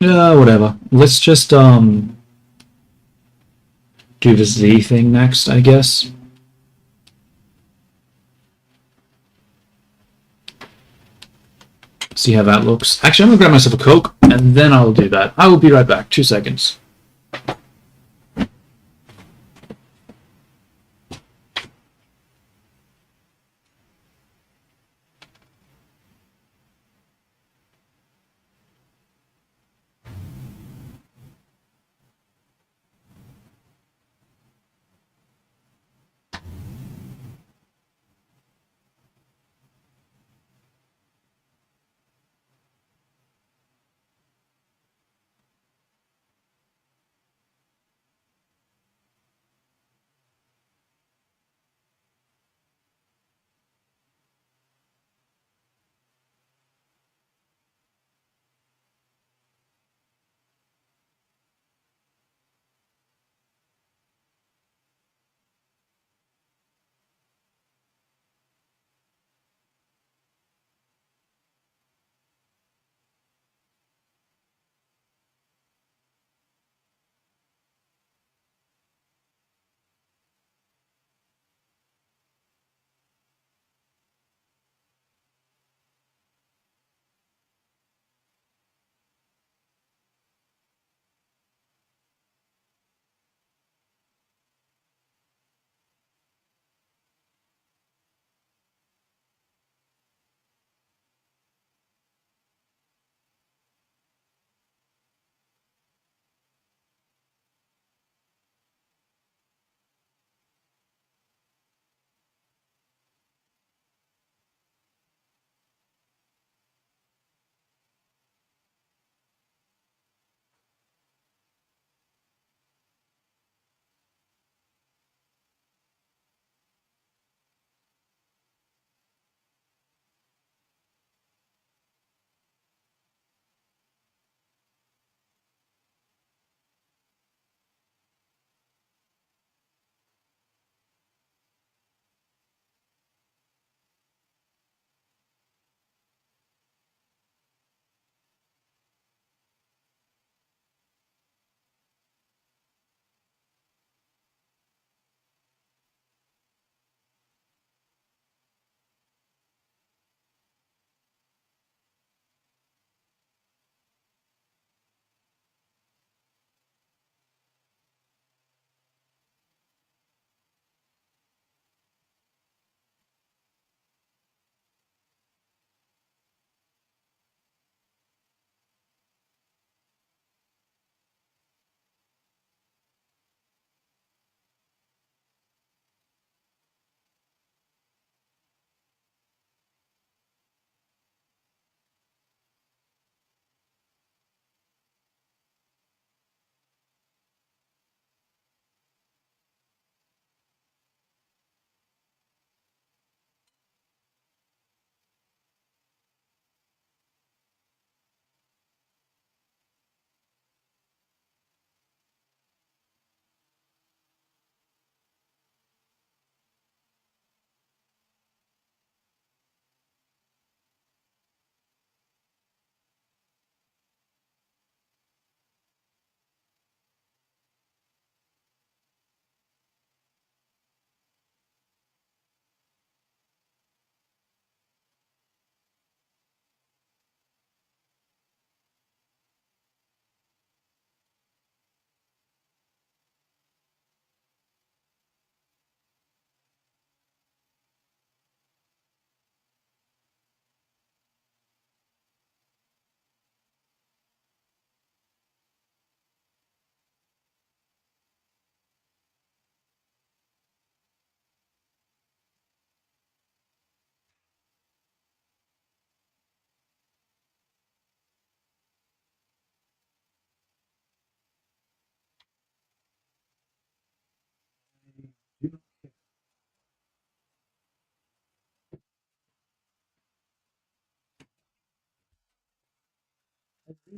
Whatever. Let's just do the Z thing next, I guess. See how that looks. Actually, I'm gonna grab myself a Coke, and then I'll do that. I will be right back. 2 seconds.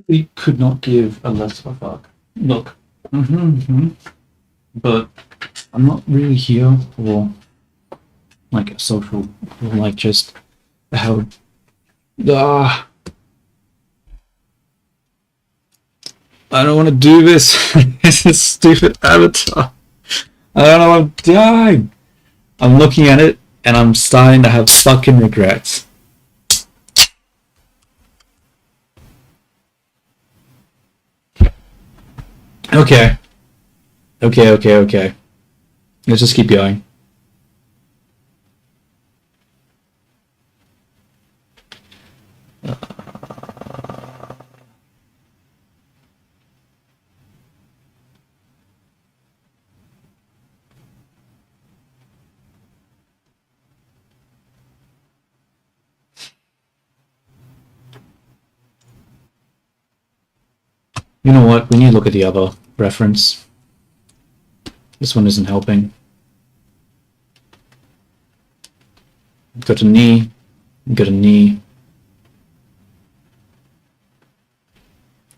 We could not give a less of a fuck. Look, but I'm not really here for like a social, like just how. Ah, I don't want to do this. This is stupid avatar. I don't know. I'm dying. I'm looking at it and I'm starting to have fucking regrets. Okay. Okay. Let's just keep going. You know what? We need to look at the other reference. This one isn't helping. Got a knee. Got a knee.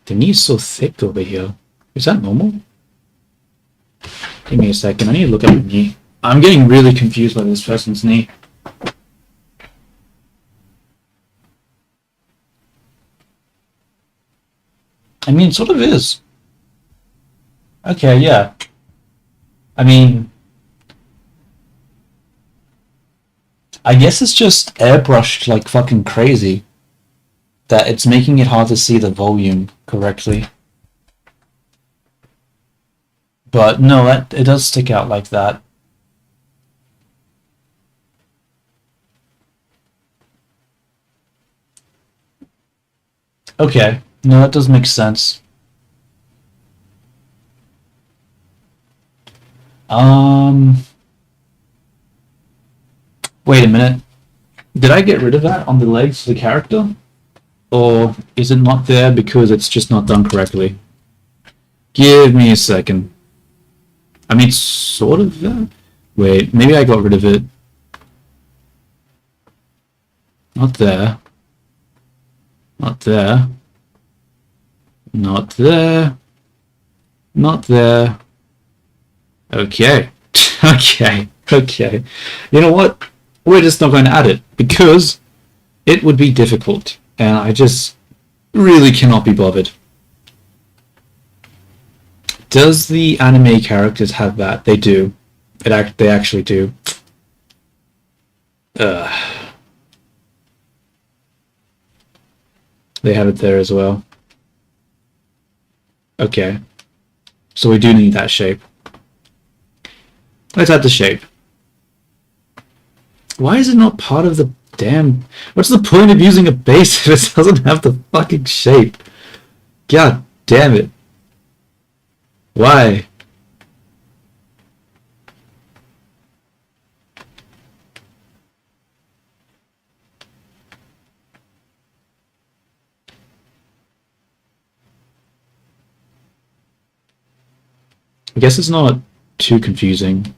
The knee is so thick over here. Is that normal? Give me a second. I need to look at the knee. I'm getting really confused by this person's knee. I mean, it sort of is. Okay, yeah. I mean, I guess it's just airbrushed like fucking crazy. That it's making it hard to see the volume correctly. But no, it does stick out like that. Okay, no, that does make sense. Wait a minute. Did I get rid of that on the legs of the character? Or is it not there because it's just not done correctly? Give me a second. I mean, sort of there. Wait, maybe I got rid of it. Not there. Not there. Not there. Not there. Okay. Okay. You know what? We're just not going to add it because it would be difficult. And I just really cannot be bothered. Does the anime characters have that? They do. They actually do. They have it there as well. Okay. So we do need that shape. Let's add the shape. Why is it not part of the damn... What's the point of using a base if it doesn't have the fucking shape? God damn it. Why? I guess it's not too confusing.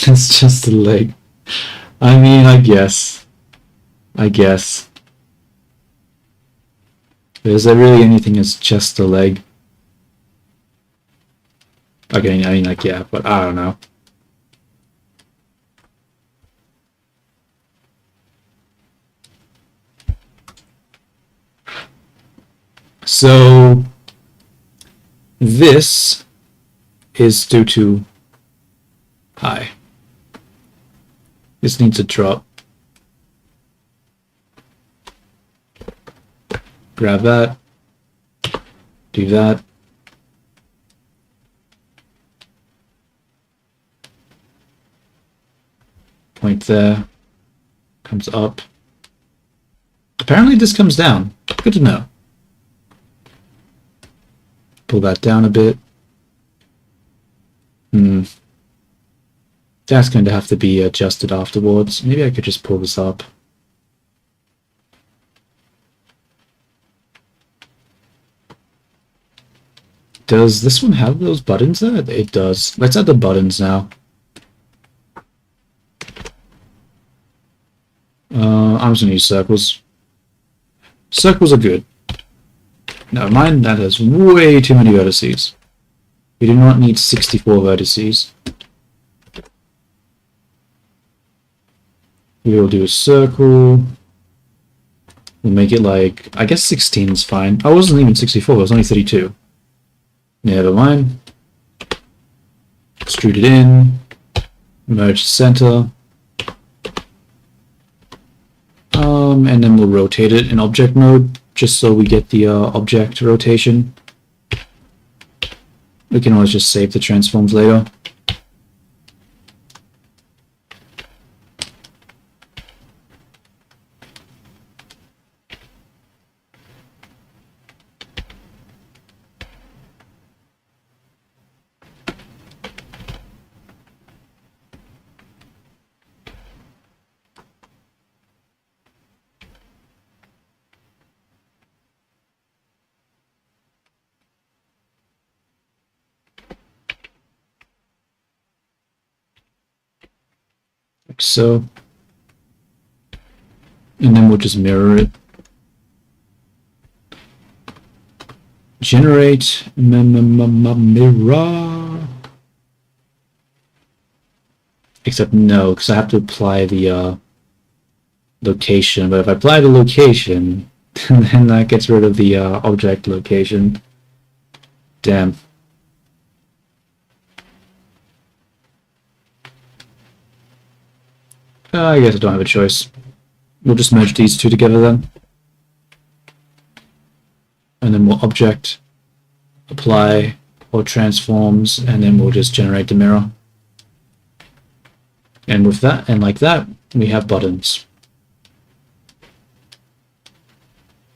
It's just a leg. I mean, I guess. Is there really anything as just a leg? Okay, I mean, like, yeah, but I don't know. So, this is due to high. This needs a drop. Grab that. Do that. Point there. Comes up. Apparently this comes down. Good to know. Pull that down a bit. That's going to have to be adjusted afterwards. Maybe I could just pull this up. Does this one have those buttons there? It does. Let's add the buttons now. I'm just gonna use circles. Circles are good. Never mind, that has way too many vertices. We do not need 64 vertices. We will do a circle. We'll make it like, I guess 16 is fine. I wasn't even 64, it was only 32. Never mind. Extrude it in. Merge center. And then we'll rotate it in object mode, just so we get the object rotation. We can always just save the transforms later. Like so. And then we'll just mirror it. Generate mirror. Except no, because I have to apply the location. But if I apply the location, then that gets rid of the object location. Damn. I guess I don't have a choice. We'll just merge these two together then. And then we'll object, apply, or transforms, and then we'll just generate the mirror. And with that, and like that, we have buttons.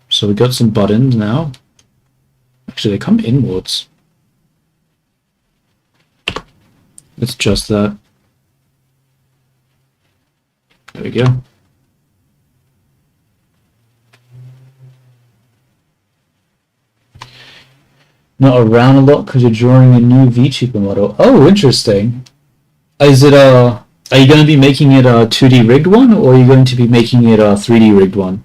So we got some buttons now. Actually, they come inwards. Let's adjust that. There we go. Not around a lot because you're drawing a new VTuber model. Oh, interesting. Is it are you going to be making it a 2D rigged one, or are you going to be making it a 3D rigged one?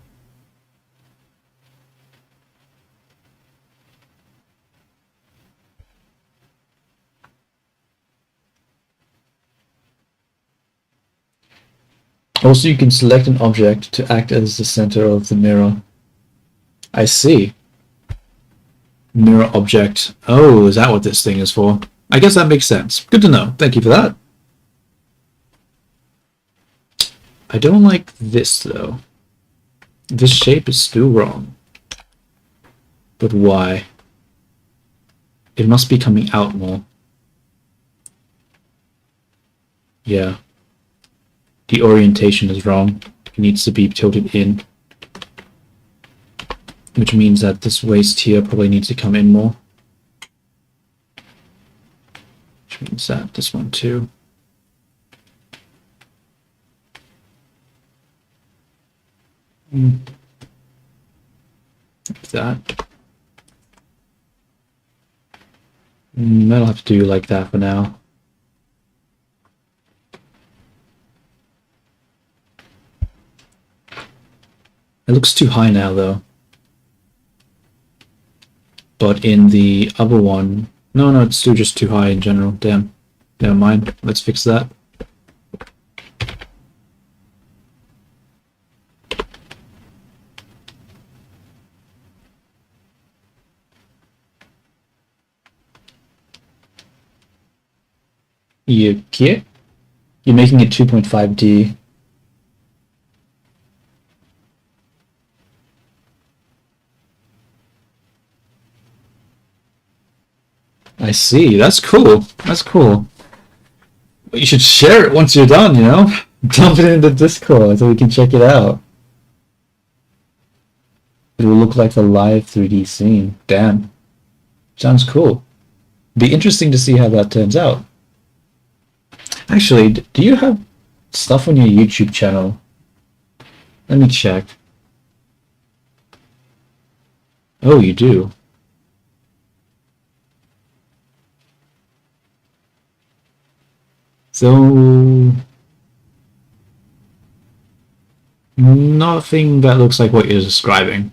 Also, you can select an object to act as the center of the mirror. I see. Mirror object. Oh, is that what this thing is for? I guess that makes sense. Good to know. Thank you for that. I don't like this, though. This shape is still wrong. But why? It must be coming out more. Yeah. The orientation is wrong. It needs to be tilted in. Which means that this waist here probably needs to come in more. Which means that this one too. Like that. That'll have to do like that for now. It looks too high now though. But in the other one, no, it's still just too high in general. Damn. Never mind. Let's fix that. Okay. You're making it 2.5D. I see. That's cool. That's cool. You should share it once you're done, you know? Dump it into Discord so we can check it out. It will look like the live 3D scene. Damn. Sounds cool. Be interesting to see how that turns out. Actually, do you have stuff on your YouTube channel? Let me check. Oh, you do. So Nothing that looks like what you're describing.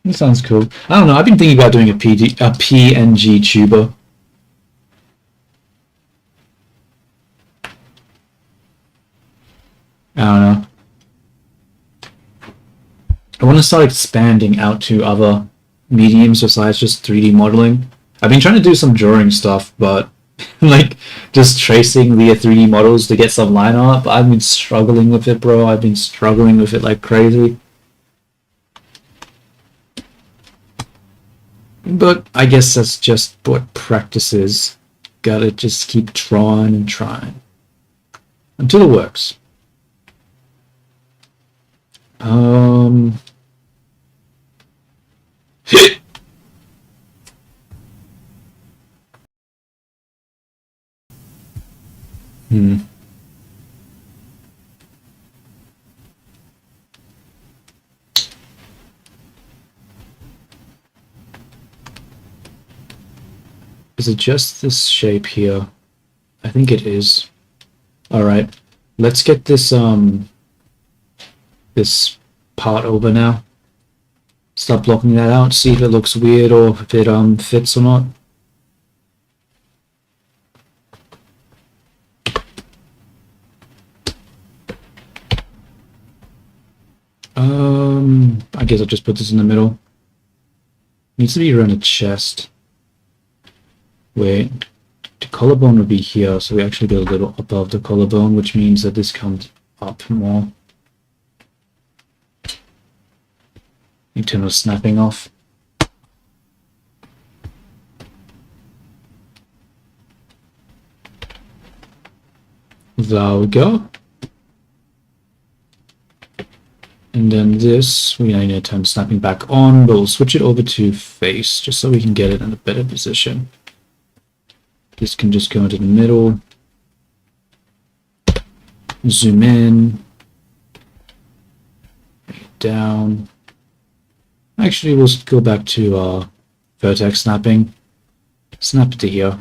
That sounds cool. I don't know. I've been thinking about doing a PNG tuber. I don't know. I want to start expanding out to other mediums besides just 3D modeling. I've been trying to do some drawing stuff, but like just tracing the 3D models to get some line art, but I've been struggling with it, bro. I've been struggling with it like crazy. But I guess that's just what practice is. Gotta just keep trying and trying until it works. Is it just this shape here? I think it is. Alright, let's get this this part over now. Start blocking that out, see if it looks weird or if it fits or not. I guess I'll just put this in the middle. Needs to be around the chest. Wait, the collarbone would be here, so we actually go a little above the collarbone, which means that this comes up more. You turn the snapping off. There we go. And then this, we need to turn snapping back on, but we'll switch it over to face, just so we can get it in a better position. This can just go into the middle. Zoom in. Down. Actually, we'll go back to vertex snapping. Snap it to here.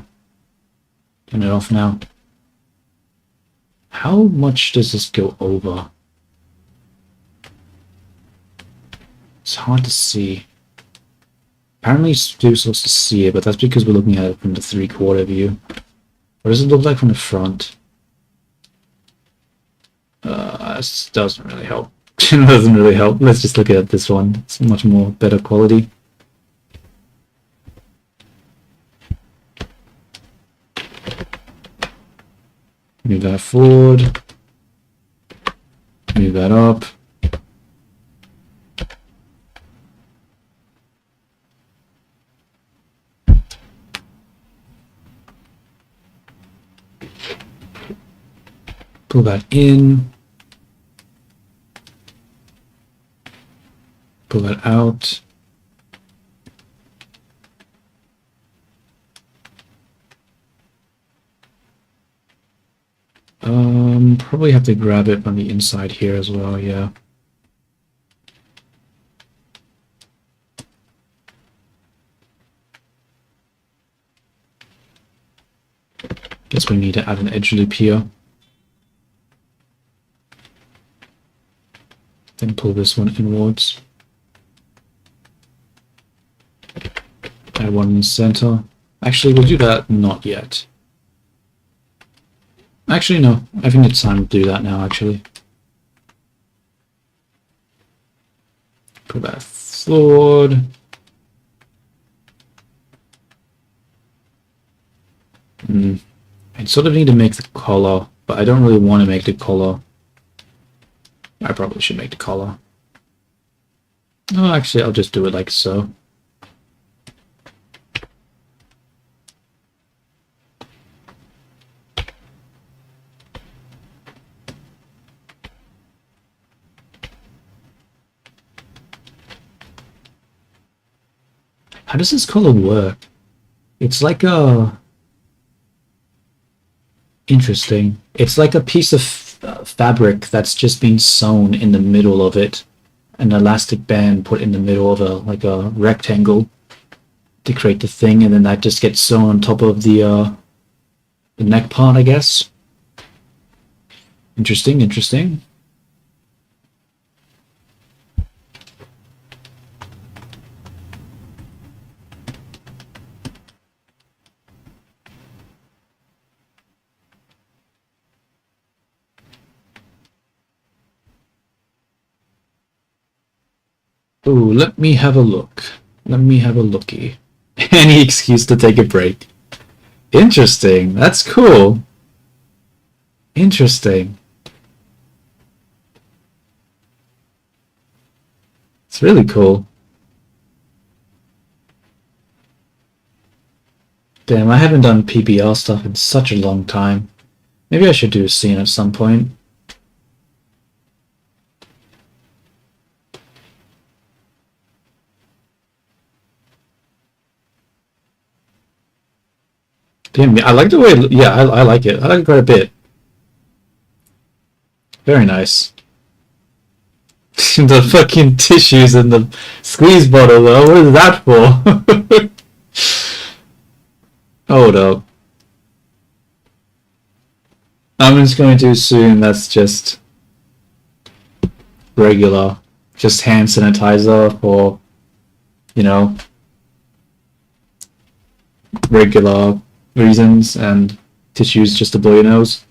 Turn it off now. How much does this go over? It's hard to see. Apparently you're supposed to see it, but that's because we're looking at it from the 3/4 view. What does it look like from the front? This doesn't really help. It doesn't really help. Let's just look at this one. It's much more better quality. Move that forward. Move that up. Pull that in. Pull that out. Probably have to grab it on the inside here as well, yeah. Guess we need to add an edge loop here. Then pull this one inwards. Add one in the center. Actually, we'll do that not yet. Actually, no. I think it's time to do that now, actually. Put that forward. I sort of need to make the collar, but I don't really want to make the collar. I probably should make the collar. No, actually, I'll just do it like so. How does this color work? It's like a... Interesting. It's like a piece of fabric that's just been sewn in the middle of it. An elastic band put in the middle of a rectangle to create the thing, and then that just gets sewn on top of the neck part, I guess. Interesting, interesting. Ooh, let me have a look. Let me have a looky. Any excuse to take a break. Interesting. That's cool. Interesting. It's really cool. Damn, I haven't done PBR stuff in such a long time. Maybe I should do a scene at some point. Damn, I like the way. Yeah, I like it. I like it quite a bit. Very nice. The fucking tissues in the squeeze bottle, though. What is that for? Hold up. I'm just going to assume that's just regular, just hand sanitizer for, you know, regular reasons, and tissues just to blow your nose.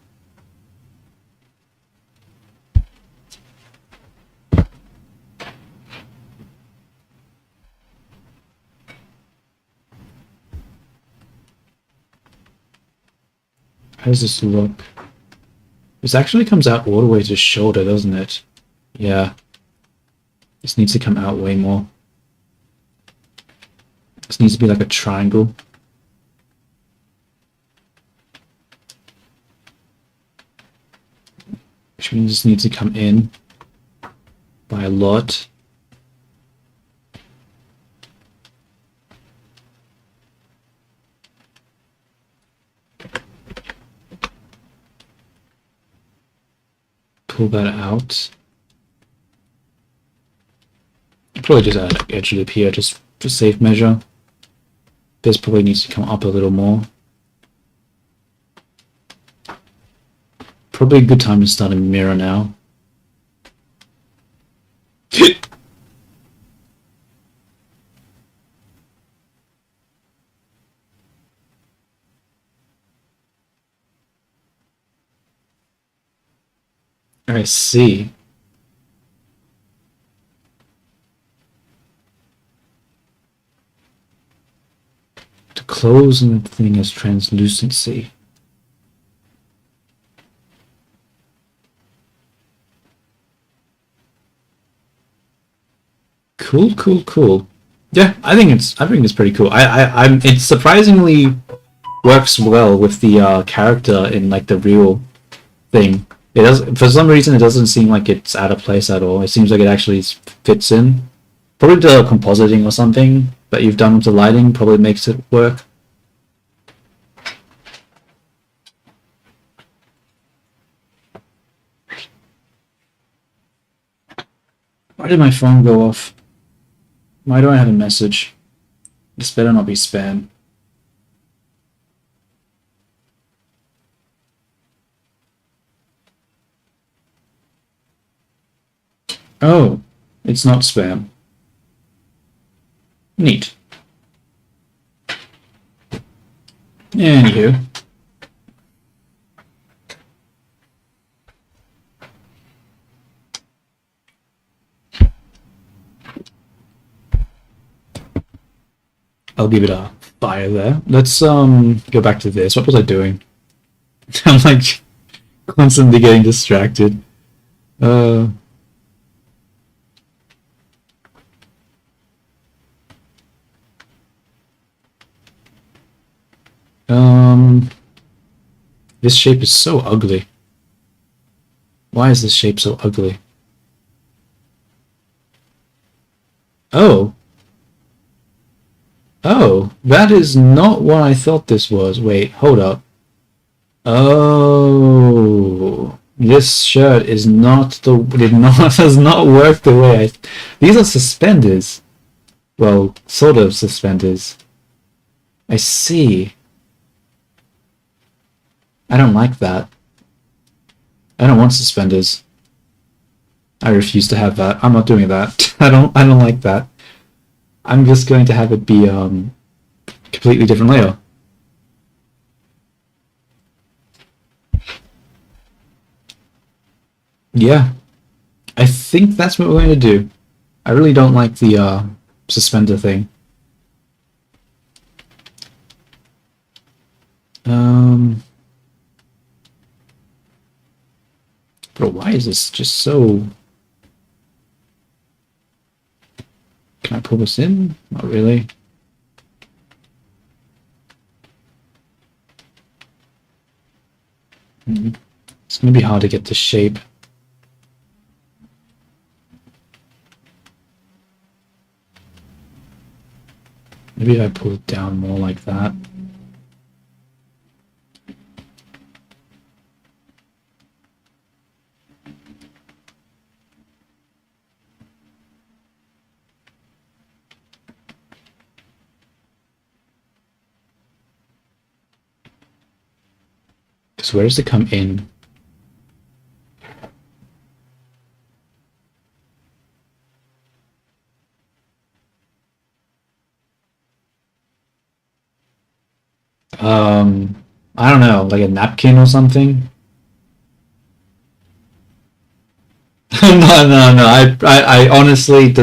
How does this look? This actually comes out all the way to shoulder, doesn't it? Yeah. This needs to come out way more. This needs to be like a triangle. Which means this needs to come in by a lot. Pull that out. Probably just add an edge loop here, just for safe measure. This probably needs to come up a little more. Probably a good time to start a mirror now. I see. The close and the thing is translucency. Cool, cool, cool. Yeah, I think it's pretty cool. It surprisingly works well with the character in like the real thing. It does, for some reason, it doesn't seem like it's out of place at all. It seems like it actually fits in. Probably the compositing or something that you've done with the lighting probably makes it work. Why did my phone go off? Why do I have a message? This better not be spam. Oh, it's not spam. Neat. Anywho. I'll give it a fire there. Let's go back to this. What was I doing? I'm like constantly getting distracted. This shape is so ugly. Why is this shape so ugly? Oh. Oh, that is not what I thought this was. Wait, hold up. Oh, this shirt is not does not work the way these are suspenders. Well, sort of suspenders. I see. I don't like that. I don't want suspenders. I refuse to have that. I'm not doing that. I don't like that. I'm just going to have it be completely different layer. Yeah. I think that's what we're going to do. I really don't like the suspender thing. Bro, why is this just so... Can I pull this in? Not really. It's going to be hard to get the shape. Maybe if I pull it down more like that. Because where does it come in? I don't know, like a napkin or something? No. I honestly,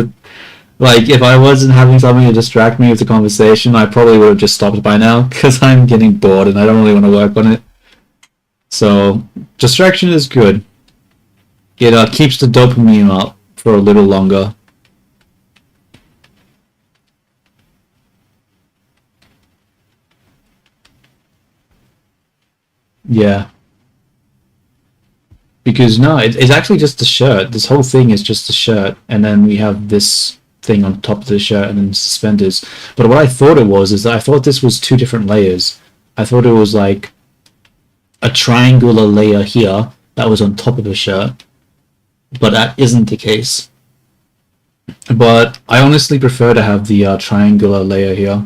like, if I wasn't having something to distract me with the conversation, I probably would have just stopped by now, because I'm getting bored and I don't really want to work on it. So, distraction is good. It keeps the dopamine up for a little longer. Yeah. Because no, it's actually just the shirt. This whole thing is just the shirt, and then we have this thing on top of the shirt and then suspenders. But what I thought it was is that I thought this was two different layers. I thought it was like a triangular layer here that was on top of the shirt, but that isn't the case. But I honestly prefer to have the triangular layer here.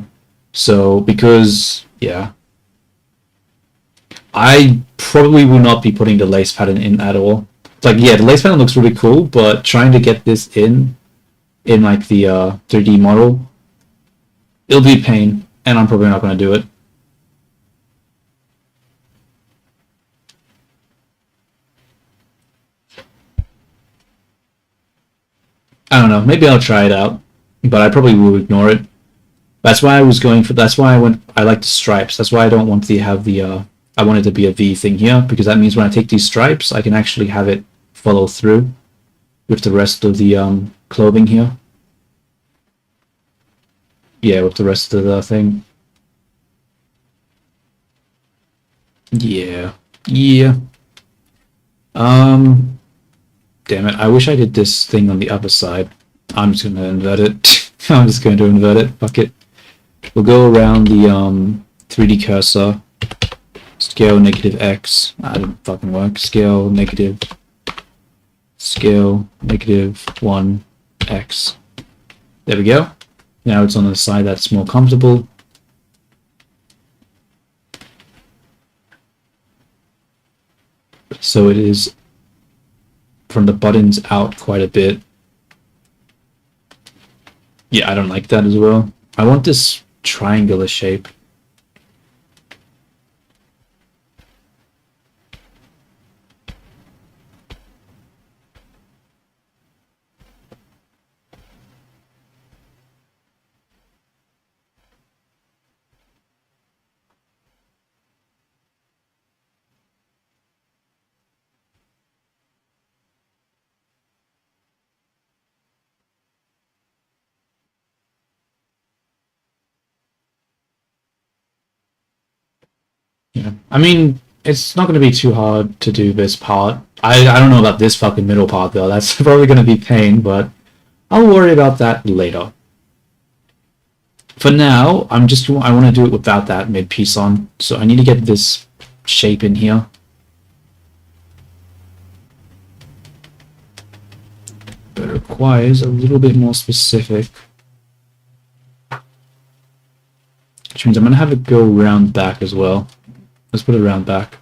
So because yeah, I probably will not be putting the lace pattern in at all. It's like, yeah, the lace pattern looks really cool, but trying to get this in like the 3D model, it'll be a pain, and I'm probably not going to do it. I don't know. Maybe I'll try it out, but I probably will ignore it. That's why I was going for. That's why I went. I like the stripes. That's why I don't want to have the. I want it to be a V thing here, because that means when I take these stripes, I can actually have it follow through with the rest of the clothing here. Yeah, with the rest of the thing. Yeah. Yeah. Damn it. I wish I did this thing on the other side. I'm just gonna invert it. I'm just going to invert it. Fuck it. We'll go around the 3D cursor. Scale negative X. That didn't fucking work. Scale negative 1 X. There we go. Now it's on the side that's more comfortable. So it is from the buttons out quite a bit. Yeah, I don't like that as well. I want this triangular shape. Yeah. I mean, it's not going to be too hard to do this part. I don't know about this fucking middle part though. That's probably going to be pain, but I'll worry about that later. For now, I want to do it without that mid piece on. So I need to get this shape in here. But it requires a little bit more specific. which means I'm going to have it go round back as well. Let's put it round back.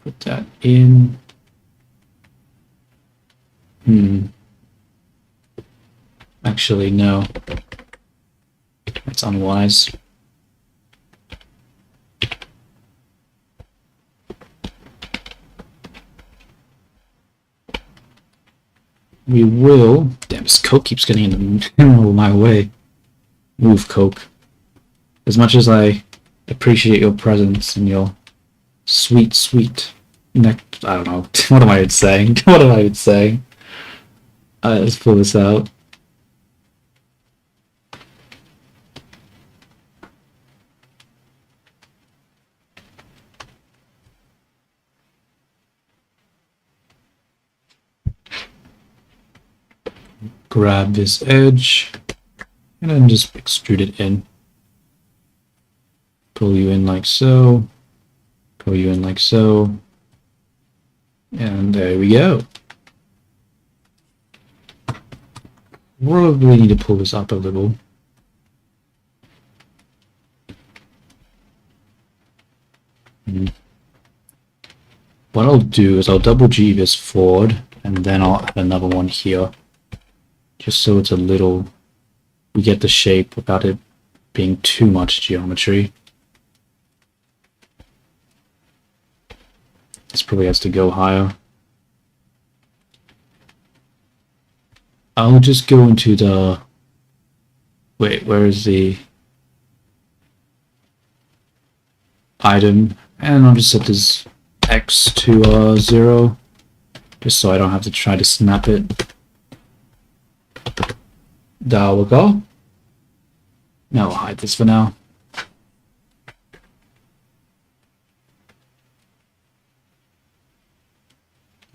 Put that in. Actually, no. That's unwise. We will... Damn, this Coke keeps getting in the middle of my way. Move, Coke. As much as I appreciate your presence and your sweet, sweet neck... I don't know. What am I even saying? What am I even saying? Let's pull this out. Grab this edge and then just extrude it in. Pull you in like so. Pull you in like so. And there we go. Probably need to pull this up a little. What I'll do is I'll double G this forward and then I'll add another one here. Just so it's a little, we get the shape without it being too much geometry. This probably has to go higher. I'll just go into the, wait, where is the item? And I'll just set this X to 0, just so I don't have to try to snap it. There we go. Now I'll hide this for now.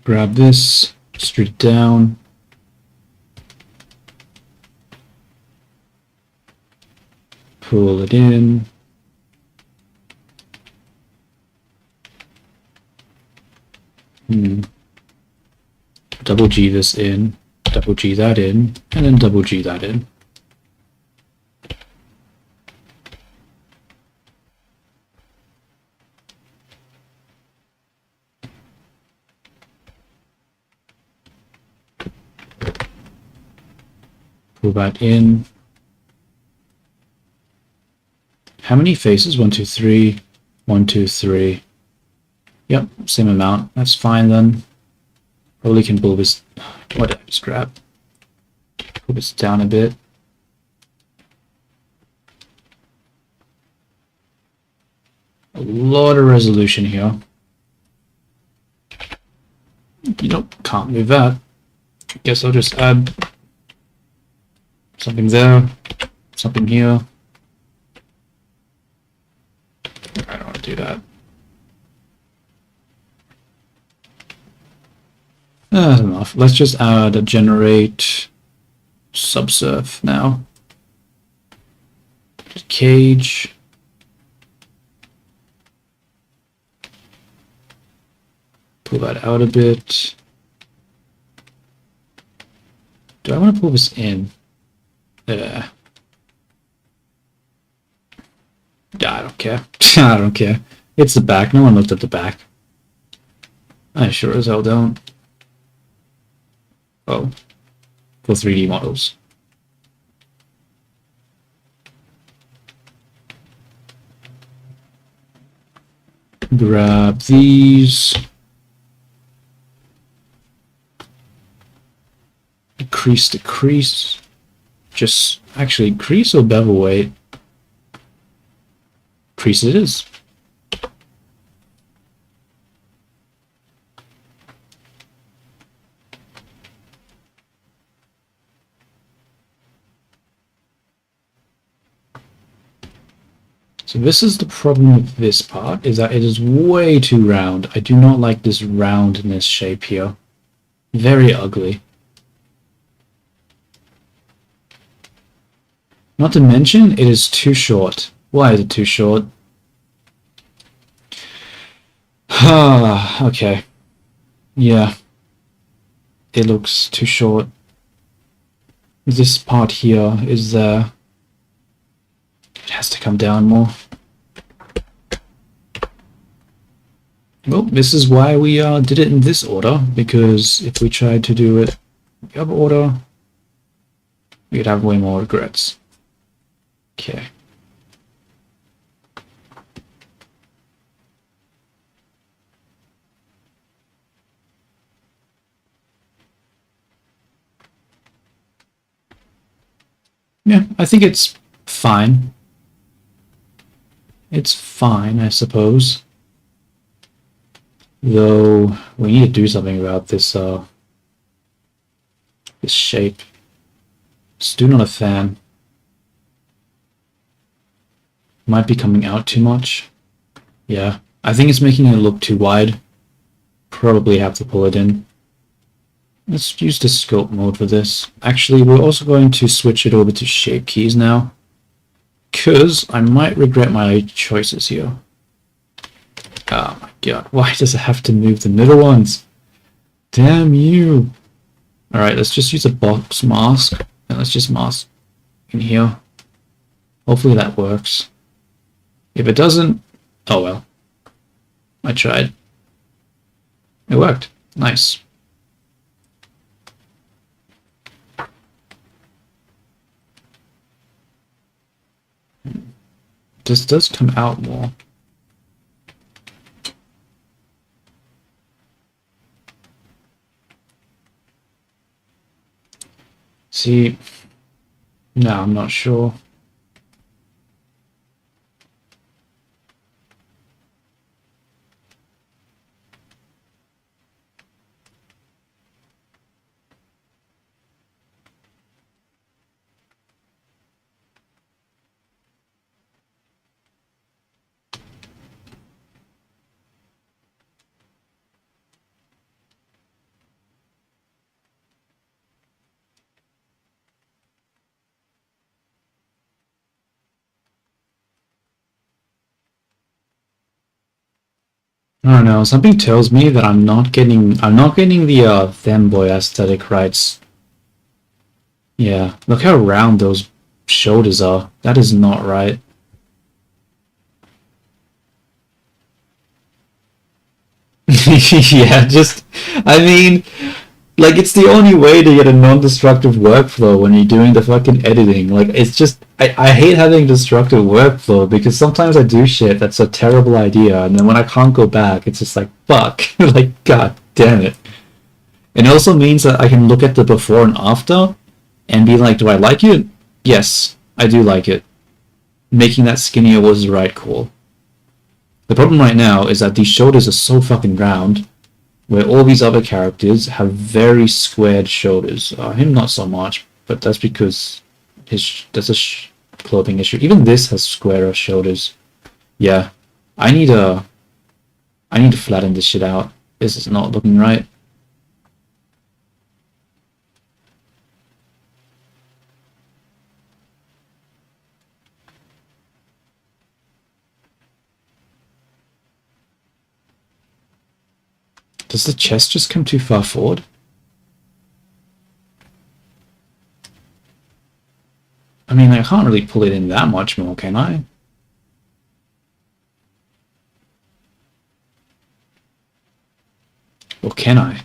Grab this, straight down. Pull it in. Double G this in. Double G that in, and then double G that in. Pull that in. How many faces? 1, 2, 3. 1, 2, 3. Yep, same amount. That's fine then. Probably can pull this. What did I just grab? Pull this down a bit. A lot of resolution here. Nope, can't move that. Guess I'll just add something there, something here. I don't want to do that. That's enough. Let's just add a generate subsurf now. Cage. Pull that out a bit. Do I want to pull this in? Yeah, I don't care. I don't care. It's the back. No one looked at the back. I sure as hell don't. Oh, for 3D models. Grab these. Crease to crease. Just actually crease or bevel weight. Crease it is. So this is the problem with this part, is that it is way too round. I do not like this roundness shape here. Very ugly. Not to mention, it is too short. Why is it too short? Okay. Yeah. It looks too short. This part here is it has to come down more. Well, this is why we did it in this order, because if we tried to do it in the other order, we'd have way more regrets. Okay. Yeah, I think it's fine. It's fine, I suppose. Though we need to do something about this this shape. Still not a fan. Might be coming out too much. Yeah, I think it's making it look too wide. Probably have to pull it in. Let's use the scope mode for this. Actually, we're also going to switch it over to shape keys now, because I might regret my choices here. Oh my god, why does it have to move the middle ones? Damn you! Alright, let's just use a box mask, and let's just mask in here. Hopefully that works. If it doesn't, oh well. I tried. It worked. Nice. This does come out more. See, no, I'm not sure. I don't know. Something tells me that I'm not getting the femboy aesthetic right. Yeah, look how round those shoulders are. That is not right. Yeah, just I mean, like it's the only way to get a non-destructive workflow when you're doing the fucking editing. Like it's just I hate having destructive workflow because sometimes I do shit that's a terrible idea and then when I can't go back it's just like fuck. Like god damn it. It also means that I can look at the before and after and be like, do I like it? Yes, I do like it. Making that skinnier was the right call. The problem right now is that these shoulders are so fucking round where all these other characters have very squared shoulders. Him not so much, but that's because that's a clothing issue. Even this has squarer shoulders. Yeah, I need to flatten this shit out. This is not looking right. Does the chest just come too far forward? I mean, I can't really pull it in that much more, can I? Or can I?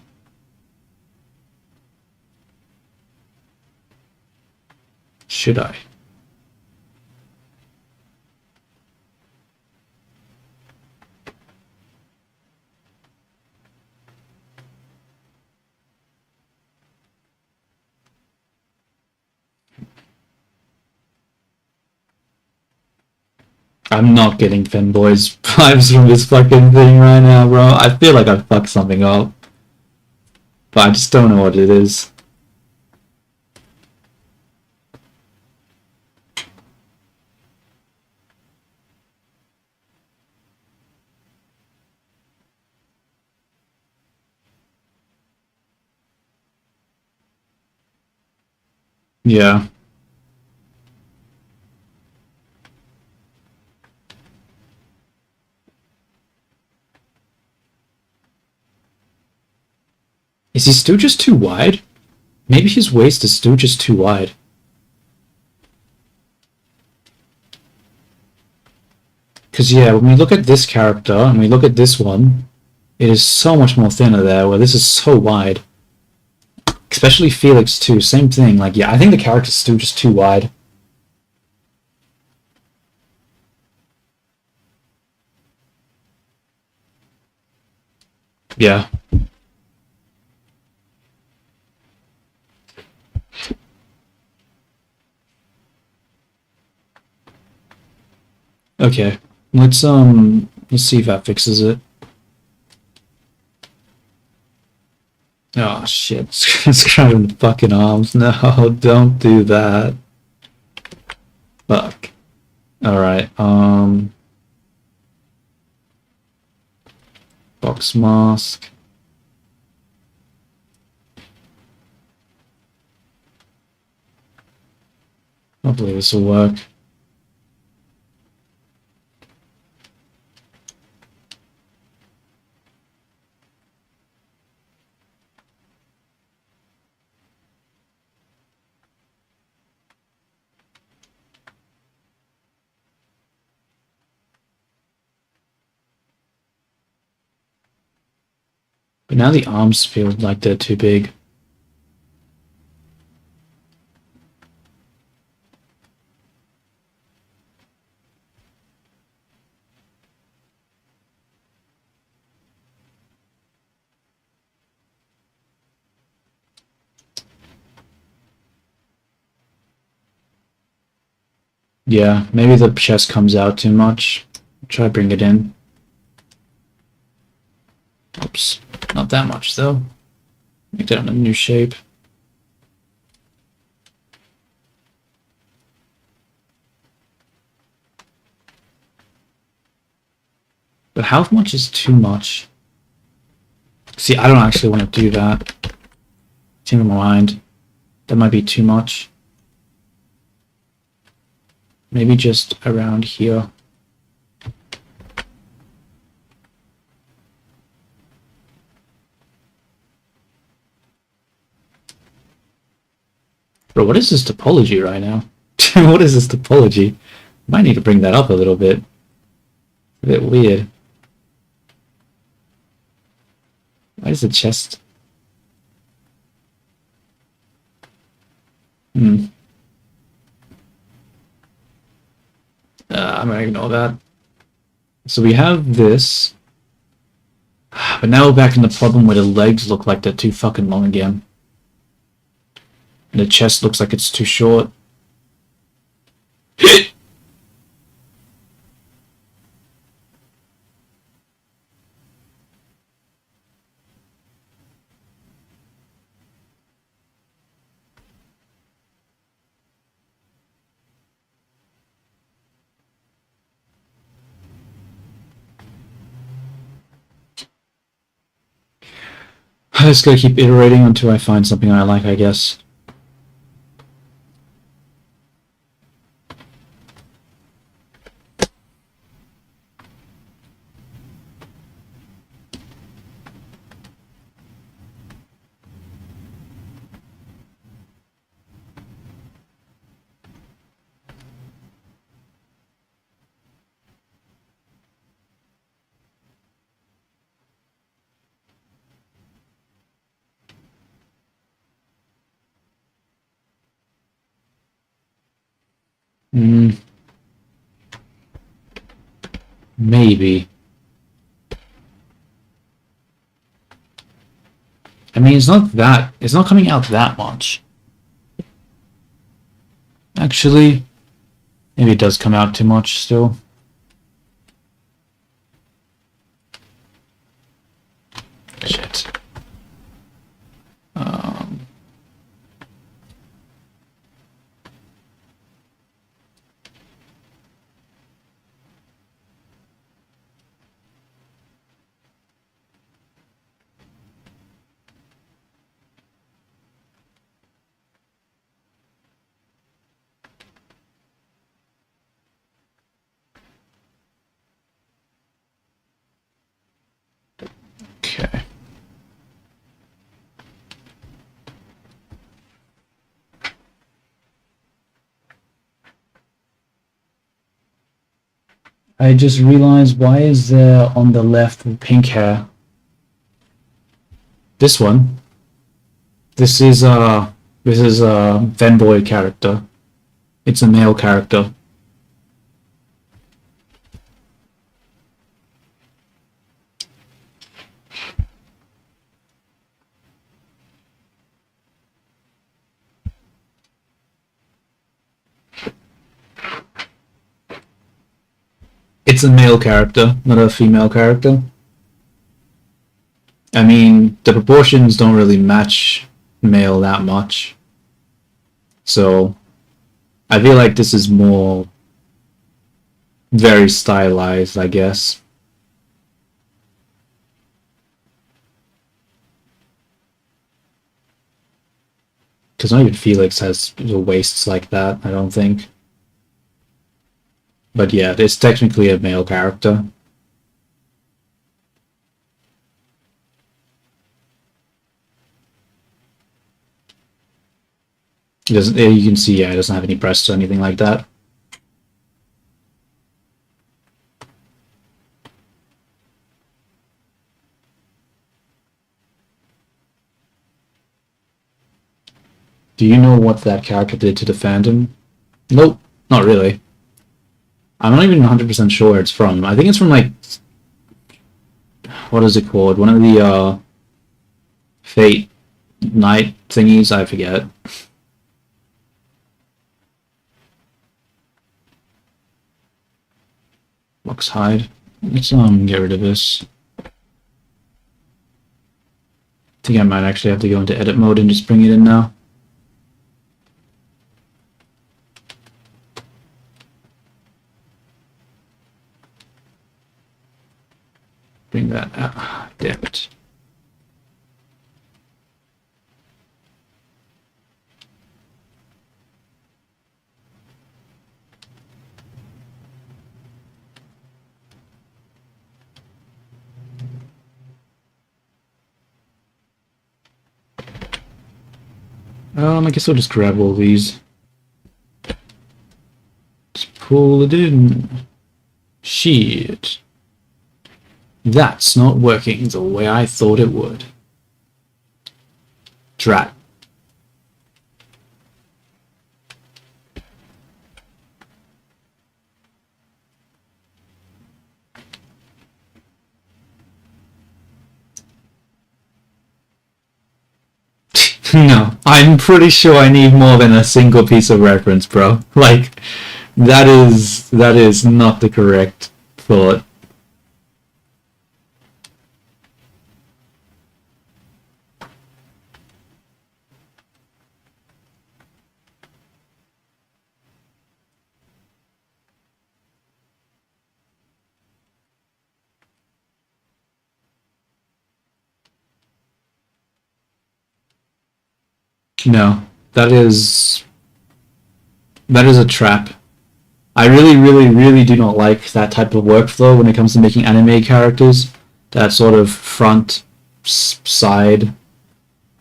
Should I? I'm not getting Femboy's vibes from this fucking thing right now, bro. I feel like I fucked something up. But I just don't know what it is. Yeah. Is he still just too wide? Maybe his waist is still just too wide. Because, yeah, when we look at this character and we look at this one, it is so much more thinner there, where this is so wide. Especially Felix, too. Same thing. Like, yeah, I think the character's still just too wide. Yeah. Okay. Let's see if that fixes it. Oh shit, it's grabbing the fucking arms. No, don't do that. Fuck. Alright, box mask. Hopefully this will work. But now the arms feel like they're too big. Yeah, maybe the chest comes out too much. Try to bring it in. Oops, not that much though. Make that in a new shape. But how much is too much? See, I don't actually want to do that. Change my mind. That might be too much. Maybe just around here. Bro, what is this topology right now? What is this topology? Might need to bring that up a little bit. A bit weird. Why is the chest? I'm gonna ignore that. So we have this. But now we're back in the problem where the legs look like they're too fucking long again. And the chest looks like it's too short. I just gotta keep iterating until I find something I like, I guess. Maybe. I mean, it's not coming out that much. Actually, maybe it does come out too much still. Shit. I just realized, why is there on the left pink hair? This one. This is a fanboy character. It's a male character. It's a male character, not a female character. I mean, the proportions don't really match male that much. So, I feel like this is more very stylized, I guess. Because not even Felix has waists like that, I don't think. But yeah, it's technically a male character. It doesn't, you can see, yeah, it doesn't have any breasts or anything like that. Do you know what that character did to the fandom? Nope, not really. I'm not even 100% sure where it's from. I think it's from, like, what is it called? One of the Fate Night thingies, I forget. Lux hide. Let's get rid of this. I think I might actually have to go into edit mode and just bring it in now. Bring that out. Damn it. I guess I'll just grab all these. Just pull it in. Shit. That's not working the way I thought it would. Drat. No, I'm pretty sure I need more than a single piece of reference, bro. Like, that is not the correct thought. No, that is a trap. I really do not like that type of workflow when it comes to making anime characters. That sort of front side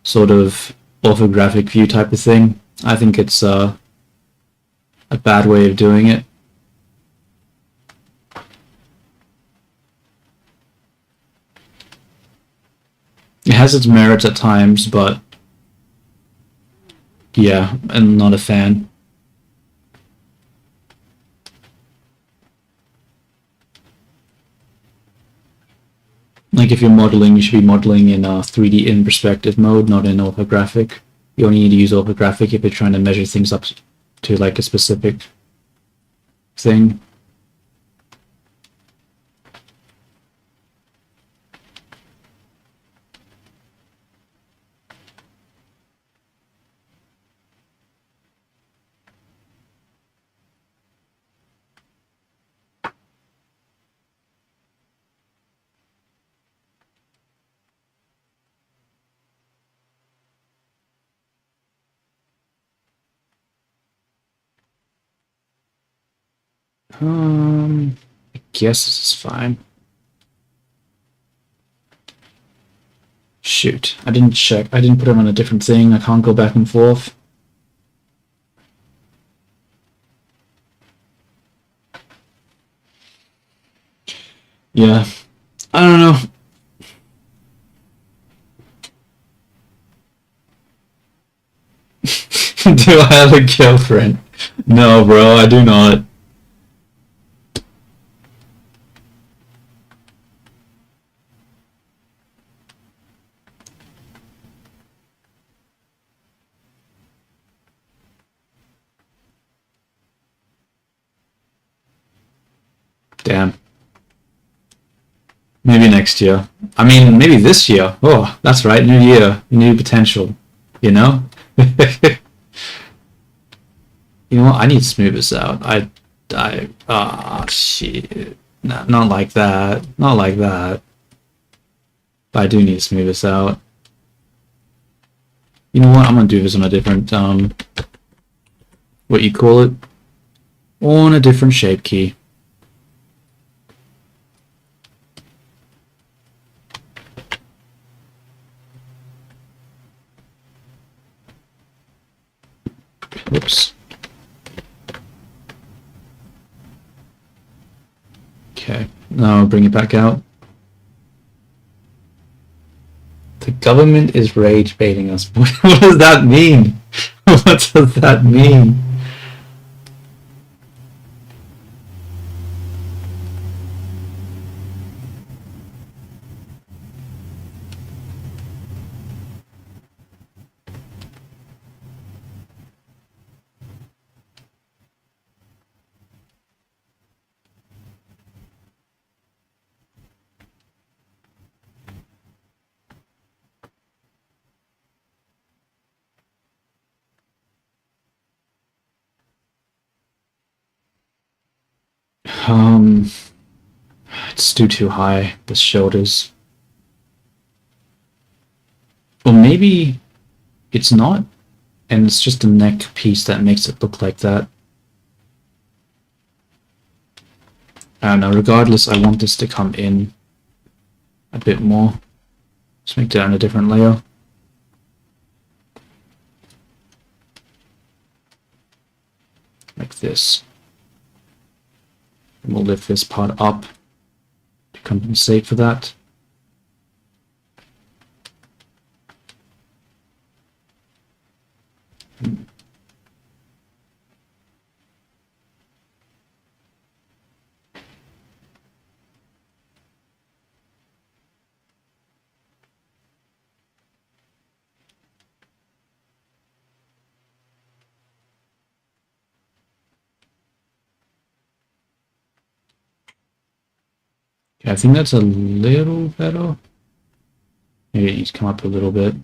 sort of orthographic view type of thing. I think it's a bad way of doing it. It has its merits at times, but yeah, I'm not a fan. Like, if you're modeling, you should be modeling in 3D in perspective mode, not in orthographic. You only need to use orthographic if you're trying to measure things up to like a specific thing. I guess this is fine. Shoot, I didn't check. I didn't put it on a different thing. I can't go back and forth. Yeah. I don't know. Do I have a girlfriend? No, bro, I do not. Damn. Maybe next year. I mean, maybe this year. Oh, that's right. New year, new potential. You know? You know what? I need to smooth this out. Shit. Nah, not like that. Not like that. But I do need to smooth this out. You know what? I'm gonna do this on a different, what you call it? On a different shape key. Whoops. Okay, now I'll bring it back out. The government is rage baiting us. What does that mean? What does that mean? It's too high, the shoulders. Or maybe it's not, and it's just a neck piece that makes it look like that. I don't know, regardless, I want this to come in a bit more. Let's make that on a different layer. Like this. And we'll lift this part up to compensate for that. Okay, I think that's a little better. Maybe it needs to come up a little bit.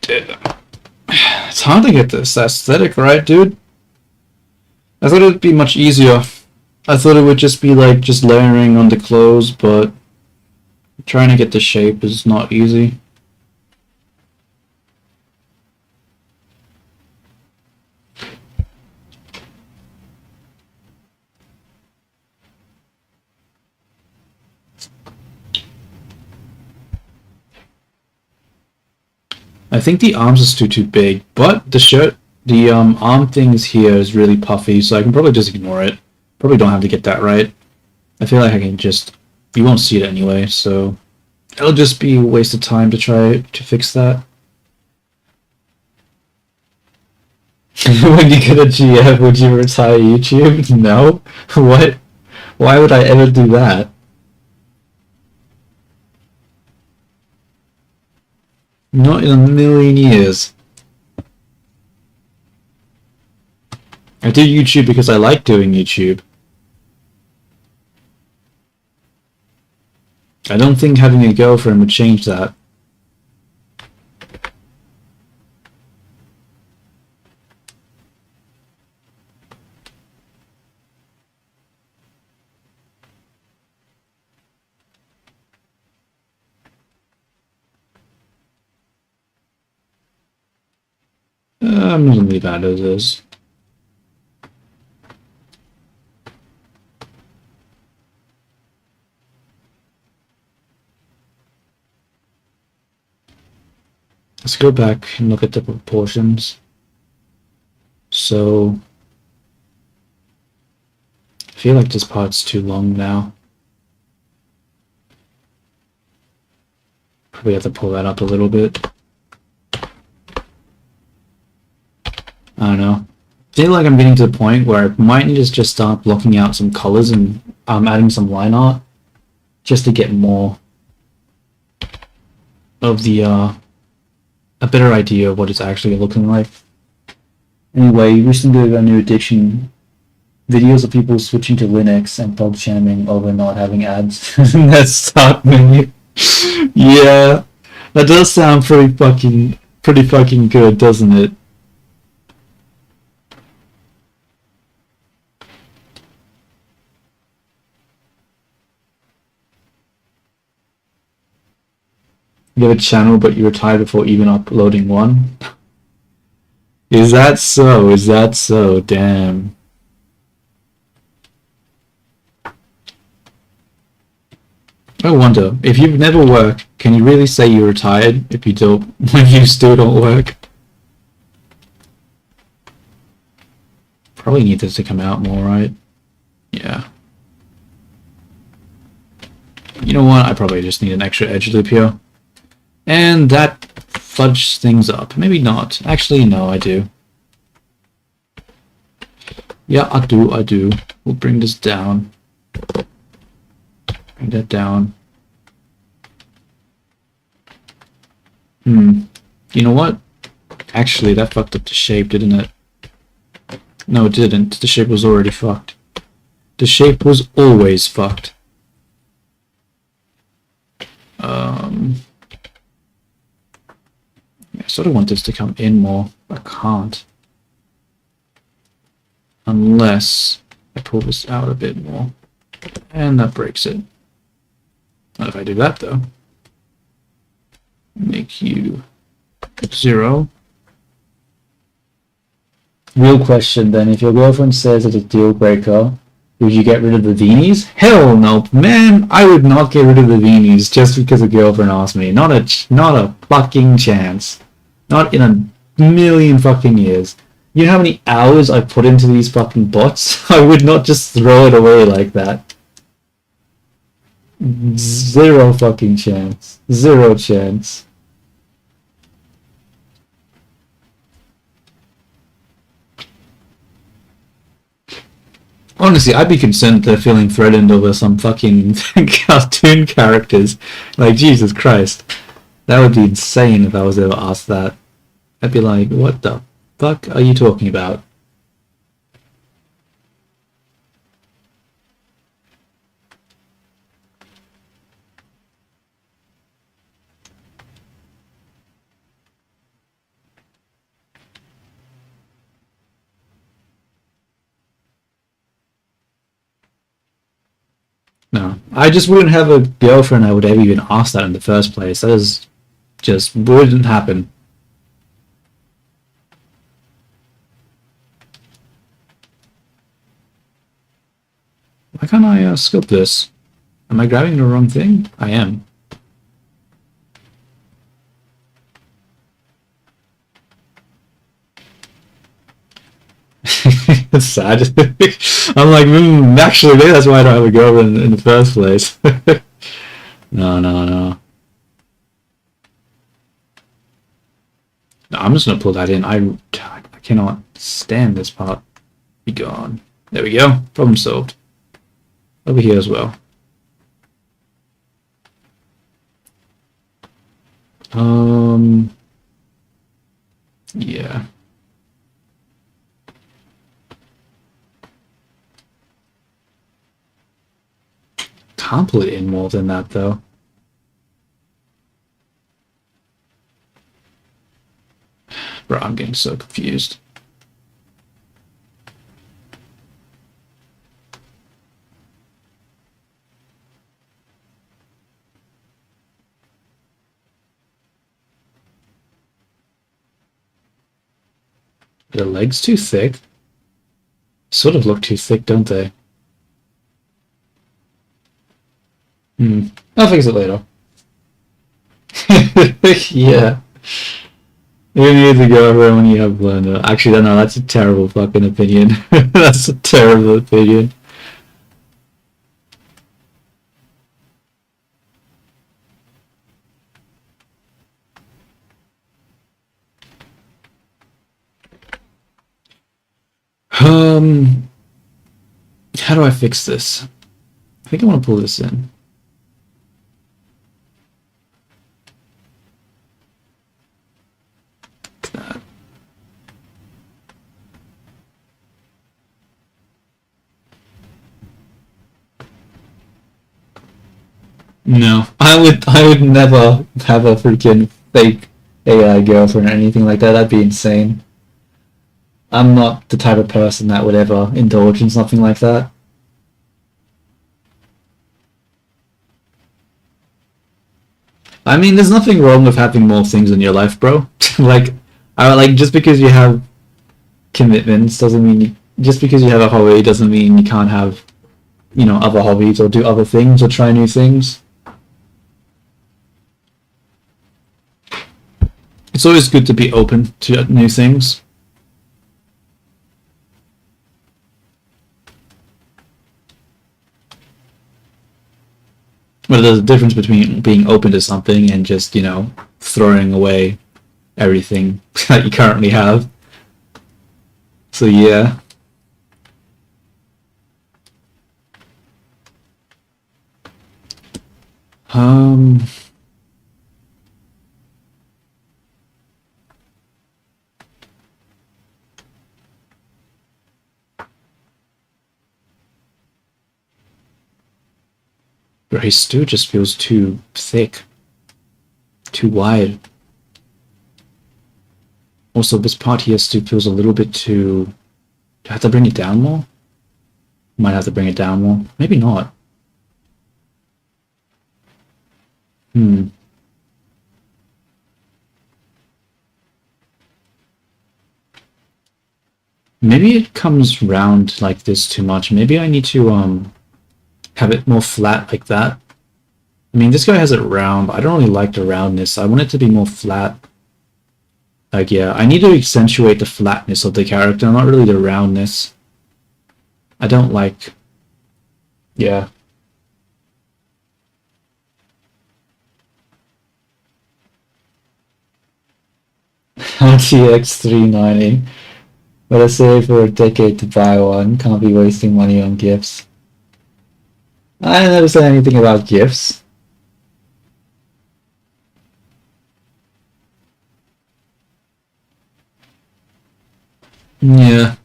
It's hard to get this aesthetic right, dude. I thought it would be much easier. I thought it would just be like just layering on the clothes, but trying to get the shape is not easy. I think the arms are still too big, but the shirt, the arm things here is really puffy, so I can probably just ignore it. Probably don't have to get that right. I feel like I can just, you won't see it anyway, so it'll just be a waste of time to try to fix that. When you get a GF, would you retire YouTube? No. What? Why would I ever do that? Not in a million years. I do YouTube because I like doing YouTube. I don't think having a girlfriend would change that. I'm not really bad at this. Let's go back and look at the proportions. So I feel like this part's too long now. Probably have to pull that up a little bit. I don't know. I feel like I'm getting to the point where I might need to just start blocking out some colors and adding some line art just to get more of the a better idea of what it's actually looking like. Anyway, recently got a new addiction. Videos of people switching to Linux and bug jamming over not having ads in that start menu. Yeah, that does sound pretty fucking good, doesn't it? You have a channel, but you retired before even uploading one. Is that so? Is that so? Damn. I wonder, if you've never worked, can you really say you're retired if you don't, when you still don't work? Probably need this to come out more, right? Yeah. You know what? I probably just need an extra edge loop here. And that fudges things up. Maybe not. Actually, no, I do. Yeah, I do. We'll bring this down. Bring that down. You know what? Actually, that fucked up the shape, didn't it? No, it didn't. The shape was already fucked. The shape was always fucked. I sort of want this to come in more, but I can't. Unless I pull this out a bit more. And that breaks it. Not if I do that, though. Make you 0. Real question, then. If your girlfriend says it's a deal breaker, would you get rid of the Veenies? Hell no, man! I would not get rid of the Veenies just because a girlfriend asked me. Not a fucking chance. Not in a million fucking years. You know how many hours I put into these fucking bots? I would not just throw it away like that. Zero fucking chance. Zero chance. Honestly, I'd be concerned they're feeling threatened over some fucking cartoon characters. Like, Jesus Christ. That would be insane if I was ever asked that. I'd be like, what the fuck are you talking about? No. I just wouldn't have a girlfriend I would ever even ask that in the first place. That is just wouldn't happen. Why can't I scope this? Am I grabbing the wrong thing? I am. It's sad. I'm like, actually, maybe that's why I don't have a girlfriend in the first place. No. No, I'm just gonna pull that in. I cannot stand this part. Be gone. There we go. Problem solved. Over here as well. Yeah. Can't pull it in more than that, though. Bro, I'm getting so confused. Are the legs too thick? Sort of look too thick, don't they? I'll fix it later. Yeah. You need to go over when you have blender. Actually, no, that's a terrible fucking opinion. That's a terrible opinion. Um, how do I fix this? I think I want to pull this in. No, I would never have a freaking fake AI girlfriend or anything like that. That'd be insane. I'm not the type of person that would ever indulge in something like that. I mean, there's nothing wrong with having more things in your life, bro. Like, I like just because you have commitments doesn't mean just because you have a hobby doesn't mean you can't have, other hobbies or do other things or try new things. It's always good to be open to new things. But there's a difference between being open to something and just, throwing away everything that you currently have. So yeah. Um His stew just feels too thick. Too wide. Also, this part here still feels a little bit too... Do I have to bring it down more? Might have to bring it down more. Maybe not. Maybe it comes round like this too much. Maybe I need to have it more flat like that. I mean, this guy has it round, but I don't really like the roundness. I want it to be more flat. Like, yeah, I need to accentuate the flatness of the character, not really the roundness. I don't like... Yeah. RTX 390. But I save for a decade to buy one. Can't be wasting money on gifts. I never said anything about gifts. Yeah.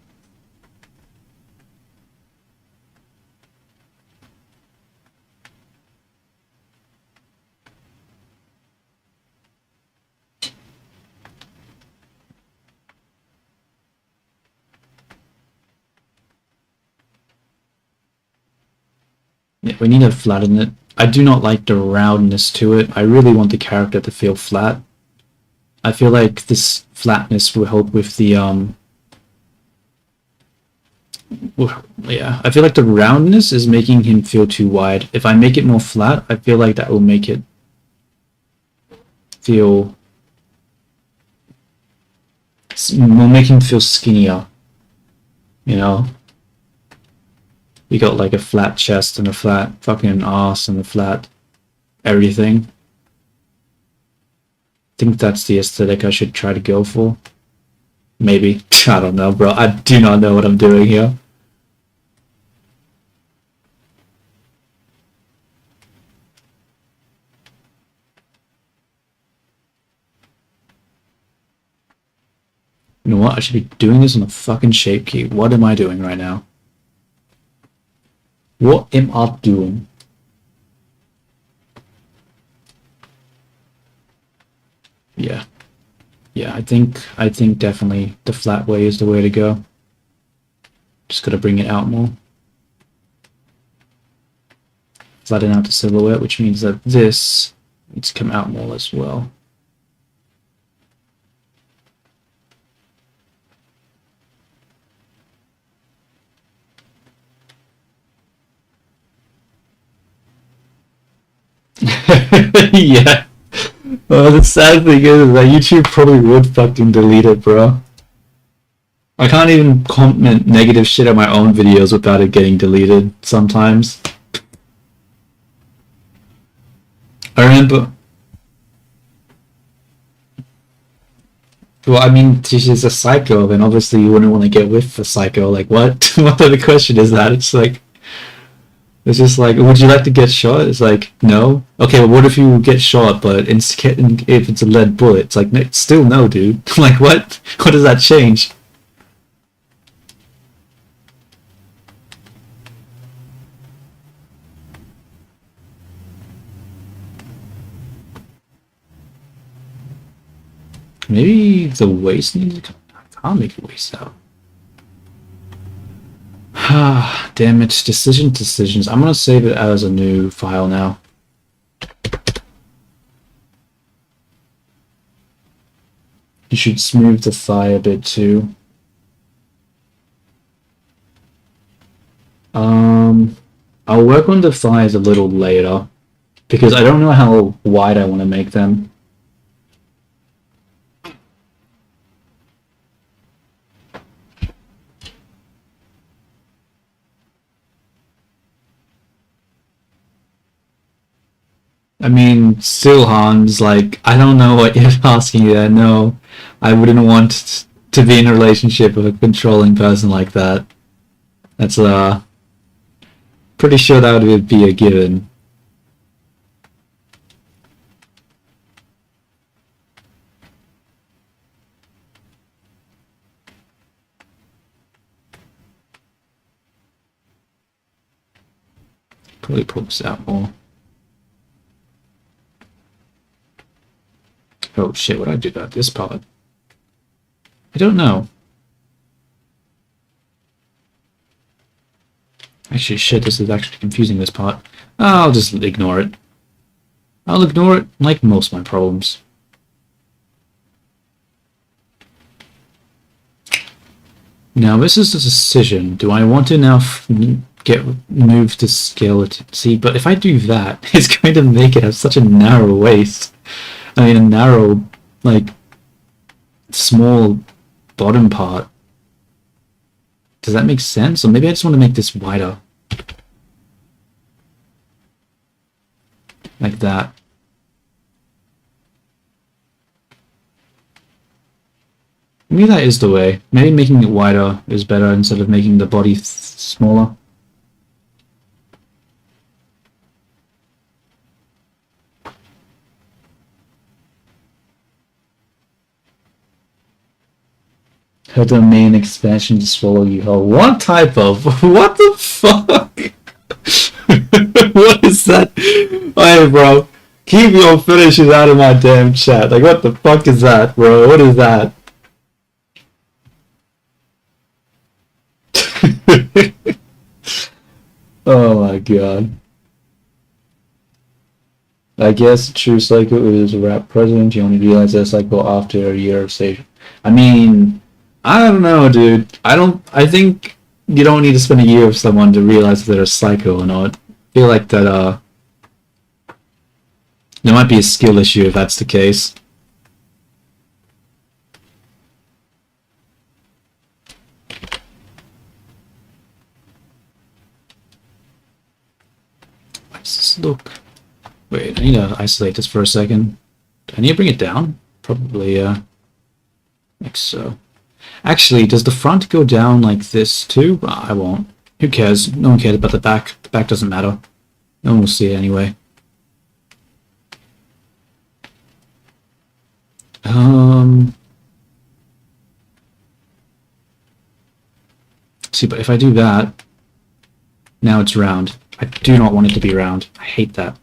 Yeah, we need to flatten it. I do not like the roundness to it. I really want the character to feel flat. I feel like this flatness will help with the yeah, I feel like the roundness is making him feel too wide. If I make it more flat, I feel like that will make it feel... will make him feel skinnier. You know? We got like a flat chest and a flat fucking ass and a flat everything. I think that's the aesthetic I should try to go for. Maybe. I don't know, bro. I do not know what I'm doing here. You know what? I should be doing this on a fucking shape key. What am I doing right now? What am I doing? Yeah. Yeah, I think definitely the flat way is the way to go. Just gotta bring it out more. Flatten out the silhouette, which means that this needs to come out more as well. Yeah. The sad thing is that YouTube probably would fucking delete it, bro. I can't even comment negative shit on my own videos without it getting deleted sometimes. I remember... Well, I mean, she's a psycho, then obviously you wouldn't want to get with the psycho. Like, what? What type of question is that? It's like... It's just like, would you like to get shot? It's like, no. Okay, well, what if you get shot, but if it's a lead bullet? It's like, still no, dude. Like, what? What does that change? Maybe the waste needs to come. I can't make it waste out. Ah, damn it. Decisions. I'm gonna save it as a new file now. You should smooth the thigh a bit too. I'll work on the thighs a little later because I don't know how wide I want to make them. I mean, still, Hans, like, I don't know what you're asking there. No, I wouldn't want to be in a relationship with a controlling person like that. That's, pretty sure that would be a given. Probably pull this out more. Oh shit, what did I do about this part? I don't know. Actually, shit, this is actually confusing, this part. I'll just ignore it. I'll ignore it like most of my problems. Now, this is a decision. Do I want to now get moved to skeleton? See, but if I do that, it's going to make it have such a narrow waist. I mean, a narrow, like, small bottom part. Does that make sense? Or maybe I just want to make this wider. Like that. Maybe that is the way. Maybe making it wider is better instead of making the body smaller. Her domain expansion to swallow you whole. What type of? What the fuck? What is that? Hey, bro. Keep your finishes out of my damn chat. Like, what the fuck is that, bro? What is that? Oh my god. I guess the true cycle is a rap president. You only realize that cycle after a year of station. I mean, I don't know, dude. I think you don't need to spend a year with someone to realize if they're a psycho or not. I feel like that, there might be a skill issue if that's the case. Why does this look... Wait, I need to isolate this for a second. Do I need to bring it down? Probably, like so. Actually, does the front go down like this too? I won't. Who cares? No one cares about the back. The back doesn't matter. No one will see it anyway. See, but if I do that, now it's round. I do not want it to be round. I hate that.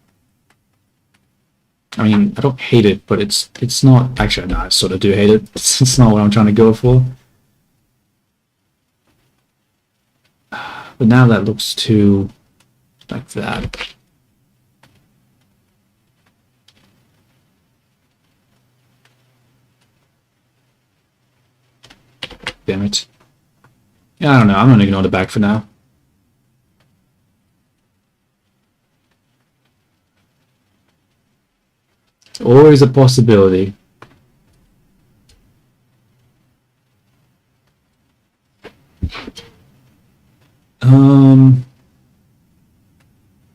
I mean, I don't hate it, but it's not... Actually, no, I sort of do hate it. It's not what I'm trying to go for. But now that looks too... like that. Damn it. Yeah, I don't know. I'm gonna ignore the back for now. Always a possibility.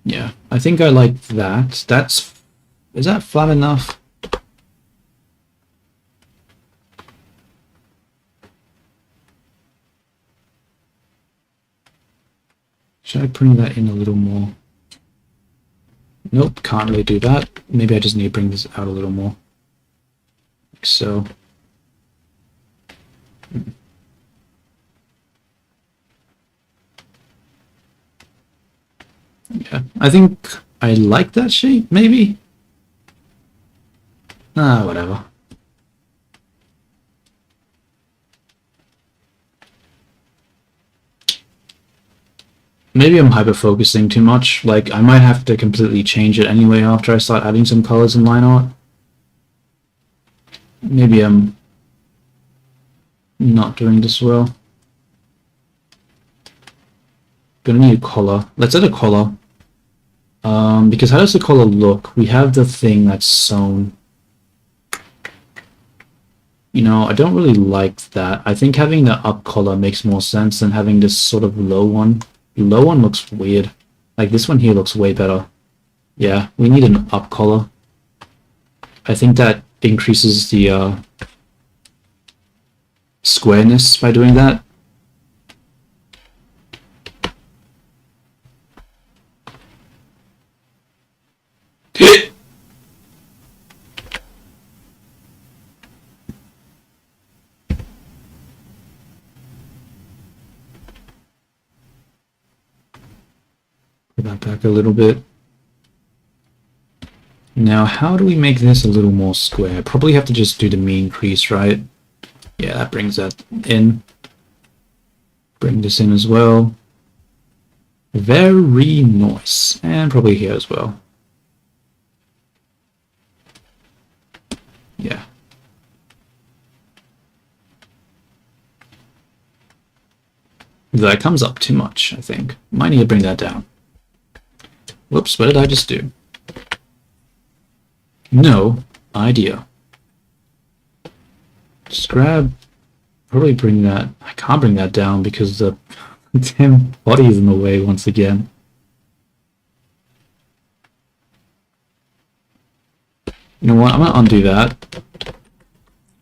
Yeah, I think I like that. Is that flat enough? Should I bring that in a little more? Nope, can't really do that. Maybe I just need to bring this out a little more. Like so. Yeah, I think I like that shape, maybe? Ah, whatever. Maybe I'm hyper-focusing too much. Like, I might have to completely change it anyway after I start adding some colors in line art. Maybe I'm not doing this well. Gonna need a collar. Let's add a collar. Because how does the collar look? We have the thing that's sewn. You know, I don't really like that. I think having the up collar makes more sense than having this sort of low one. The low one looks weird. Like, this one here looks way better. Yeah, we need an up collar. I think that increases the squareness by doing that. Put that back a little bit. Now, how do we make this a little more square? Probably have to just do the mean crease, right? Yeah, that brings that in. Bring this in as well. Very nice. And probably here as well. Yeah. That comes up too much, I think. Might need to bring that down. Whoops, what did I just do? No idea. Just grab, probably bring that, I can't bring that down because the damn body is in the way once again. You know what, I'm gonna undo that.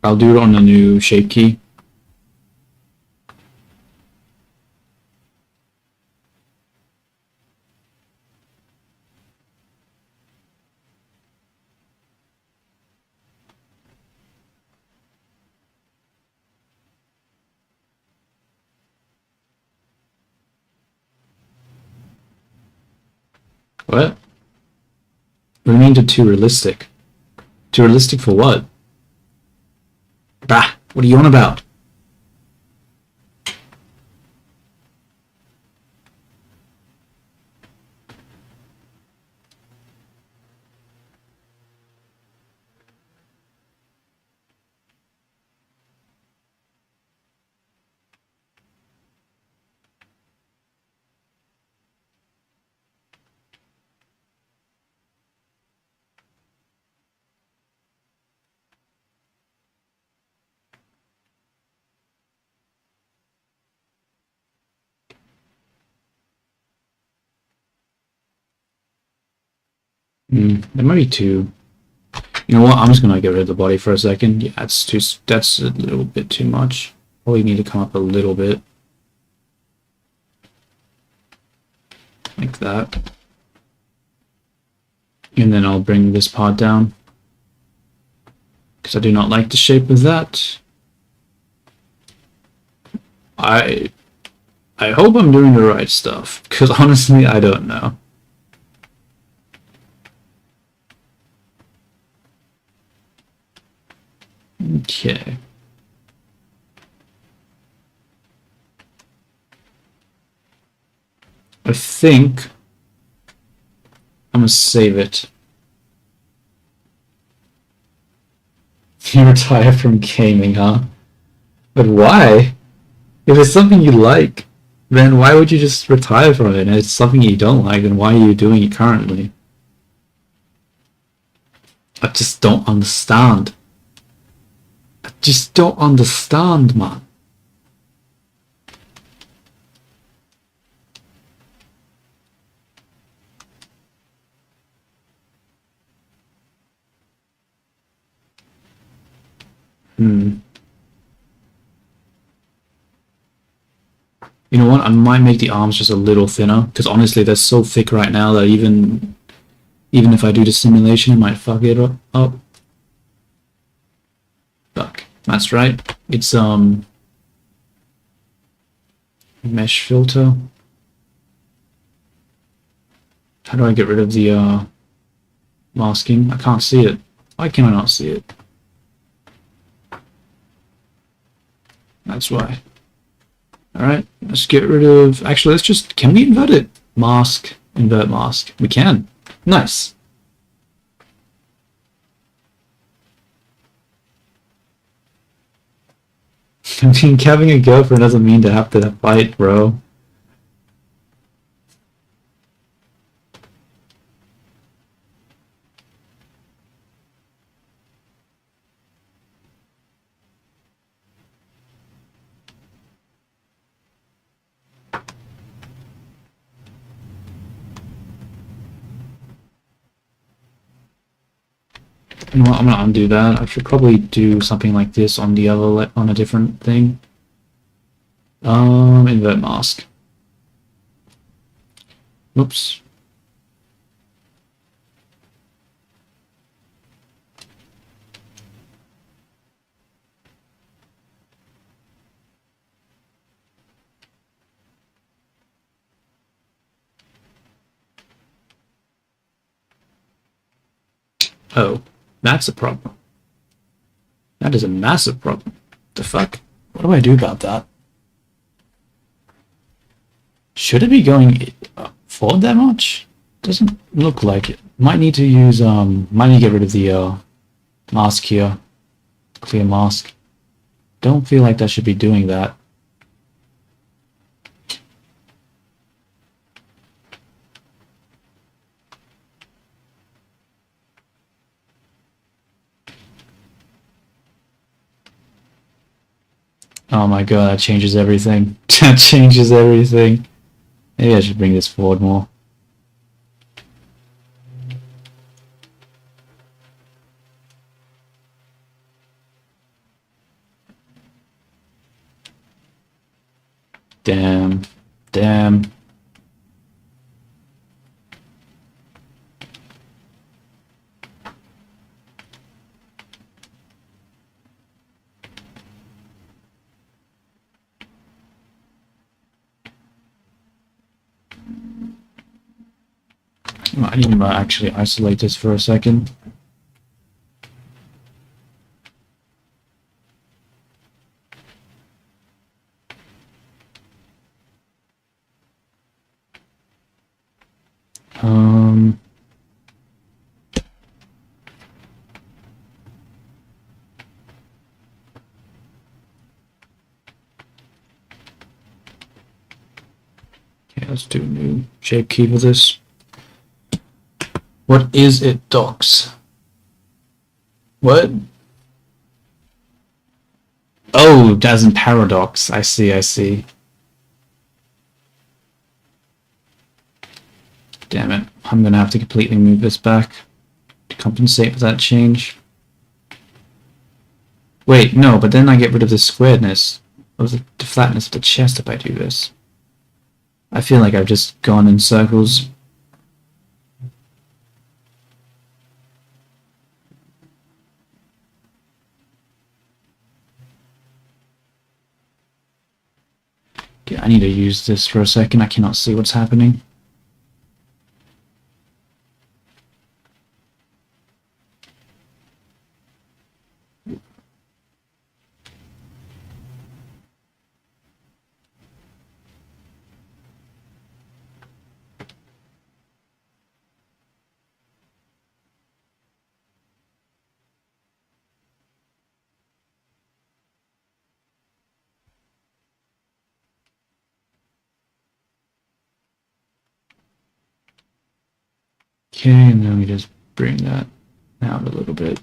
I'll do it on a new shape key. What? What do you mean to too realistic? Too realistic for what? Bah! What are you on about? There might be two. You know what? I'm just gonna get rid of the body for a second. Yeah, that's too. That's a little bit too much. Probably need to come up a little bit, like that. And then I'll bring this part down because I do not like the shape of that. I hope I'm doing the right stuff because honestly, I don't know. Okay. I think I'm gonna save it. You retire from gaming, huh? But why? If it's something you like, then why would you just retire from it? And if it's something you don't like, then why are you doing it currently? I just don't understand. I just don't understand, man. Hmm. You know what? I might make the arms just a little thinner, because honestly, they're so thick right now that even if I do the simulation, it might fuck it up. Fuck. That's right. It's mesh filter. How do I get rid of the masking? I can't see it. Why can I not see it? That's why. Alright, let's get rid of... Actually, let's just... Can we invert it? Mask. Invert mask. We can. Nice. I mean, having a girlfriend doesn't mean to have to fight, bro. You know what? I'm gonna undo that. I should probably do something like this on the other on a different thing. Invert mask. Oops. Oh, that's a problem. That is a massive problem. The fuck? What do I do about that? Should it be going forward that much? Doesn't look like it. Might need to use might need to get rid of the mask here. Clear mask. Don't feel like that should be doing that. Oh my god, that changes everything. That changes everything. Maybe I should bring this forward more. Damn. Damn. I need to actually isolate this for a second. Okay, let's do a new shape key for this. What is it, docs? What? Oh, as in paradox. I see, I see. Damn it. I'm gonna have to completely move this back to compensate for that change. Wait, no, but then I get rid of the squaredness of the flatness of the chest if I do this. I feel like I've just gone in circles. Okay, I need to use this for a second. I cannot see what's happening. Okay, and then we just bring that out a little bit.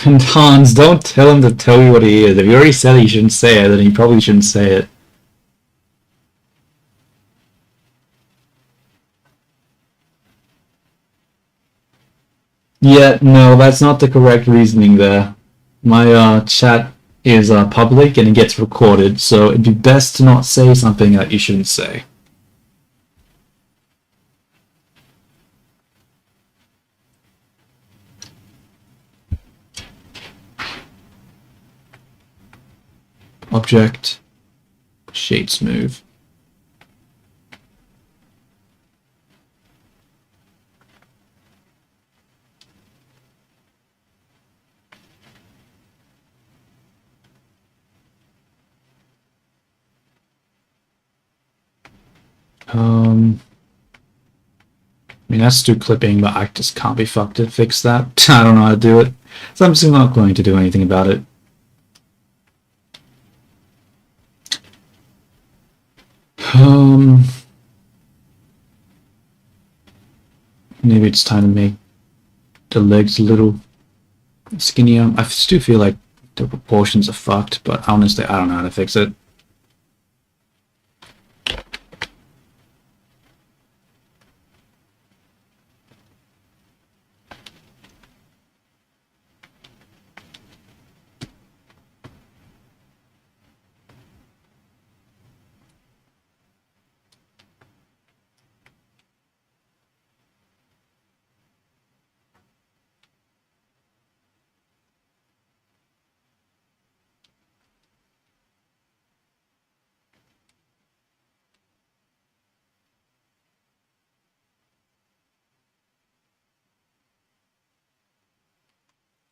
And Hans, don't tell him to tell you what he is. If you already said he shouldn't say it, then he probably shouldn't say it. Yeah, no, that's not the correct reasoning there. My chat is public and it gets recorded, so it'd be best to not say something that you shouldn't say. Object, shade smooth. I mean, that's do clipping, but I just can't be fucked to fix that. I don't know how to do it, so I'm just not going to do anything about it. Maybe it's time to make the legs a little skinnier. I still feel like the proportions are fucked, but honestly, I don't know how to fix it.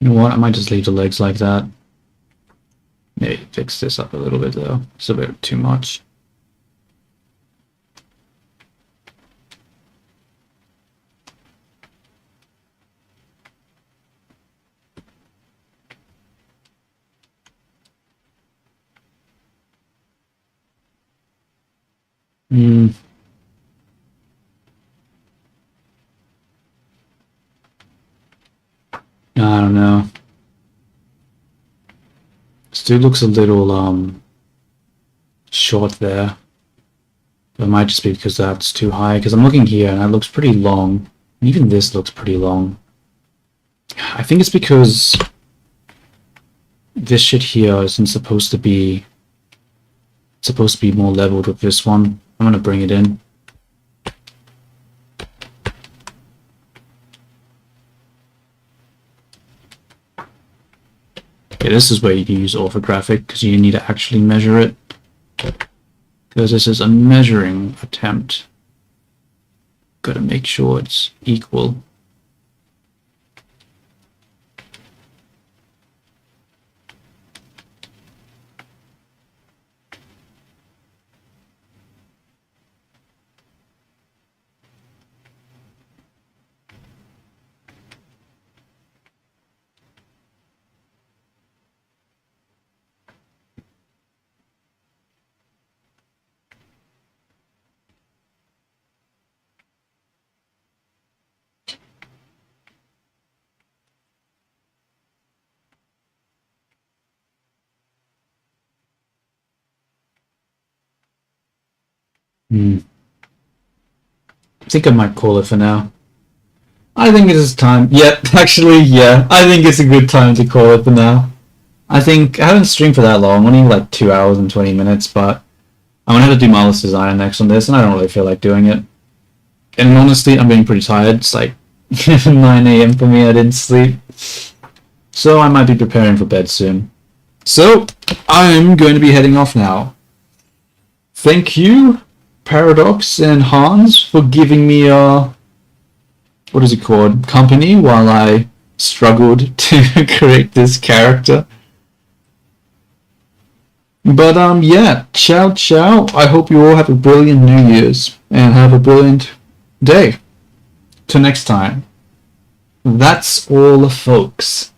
You know what? I might just leave the legs like that. Maybe fix this up a little bit though. It's a bit too much. I don't know. This dude looks a little short there. But it might just be because that's too high. Because I'm looking here and that looks pretty long. And even this looks pretty long. I think it's because this shit here isn't supposed to be more leveled with this one. I'm gonna bring it in. Okay, this is where you use orthographic because you need to actually measure it. Because this is a measuring attempt. Gotta make sure it's equal. I think I might call it for now. I think it is time. Yep, actually, yeah. I think it's a good time to call it for now. I think I haven't streamed for that long, only like 2 hours and 20 minutes, but I'm gonna have to do Marvelous Design next on this, and I don't really feel like doing it. And honestly, I'm being pretty tired. It's like 9 a.m. for me, I didn't sleep. So I might be preparing for bed soon. So, I'm going to be heading off now. Thank you, Paradox and Hans, for giving me what is it called? Company while I struggled to create this character. But yeah, ciao ciao. I hope you all have a brilliant New Year's and have a brilliant day. Till next time. That's all, folks.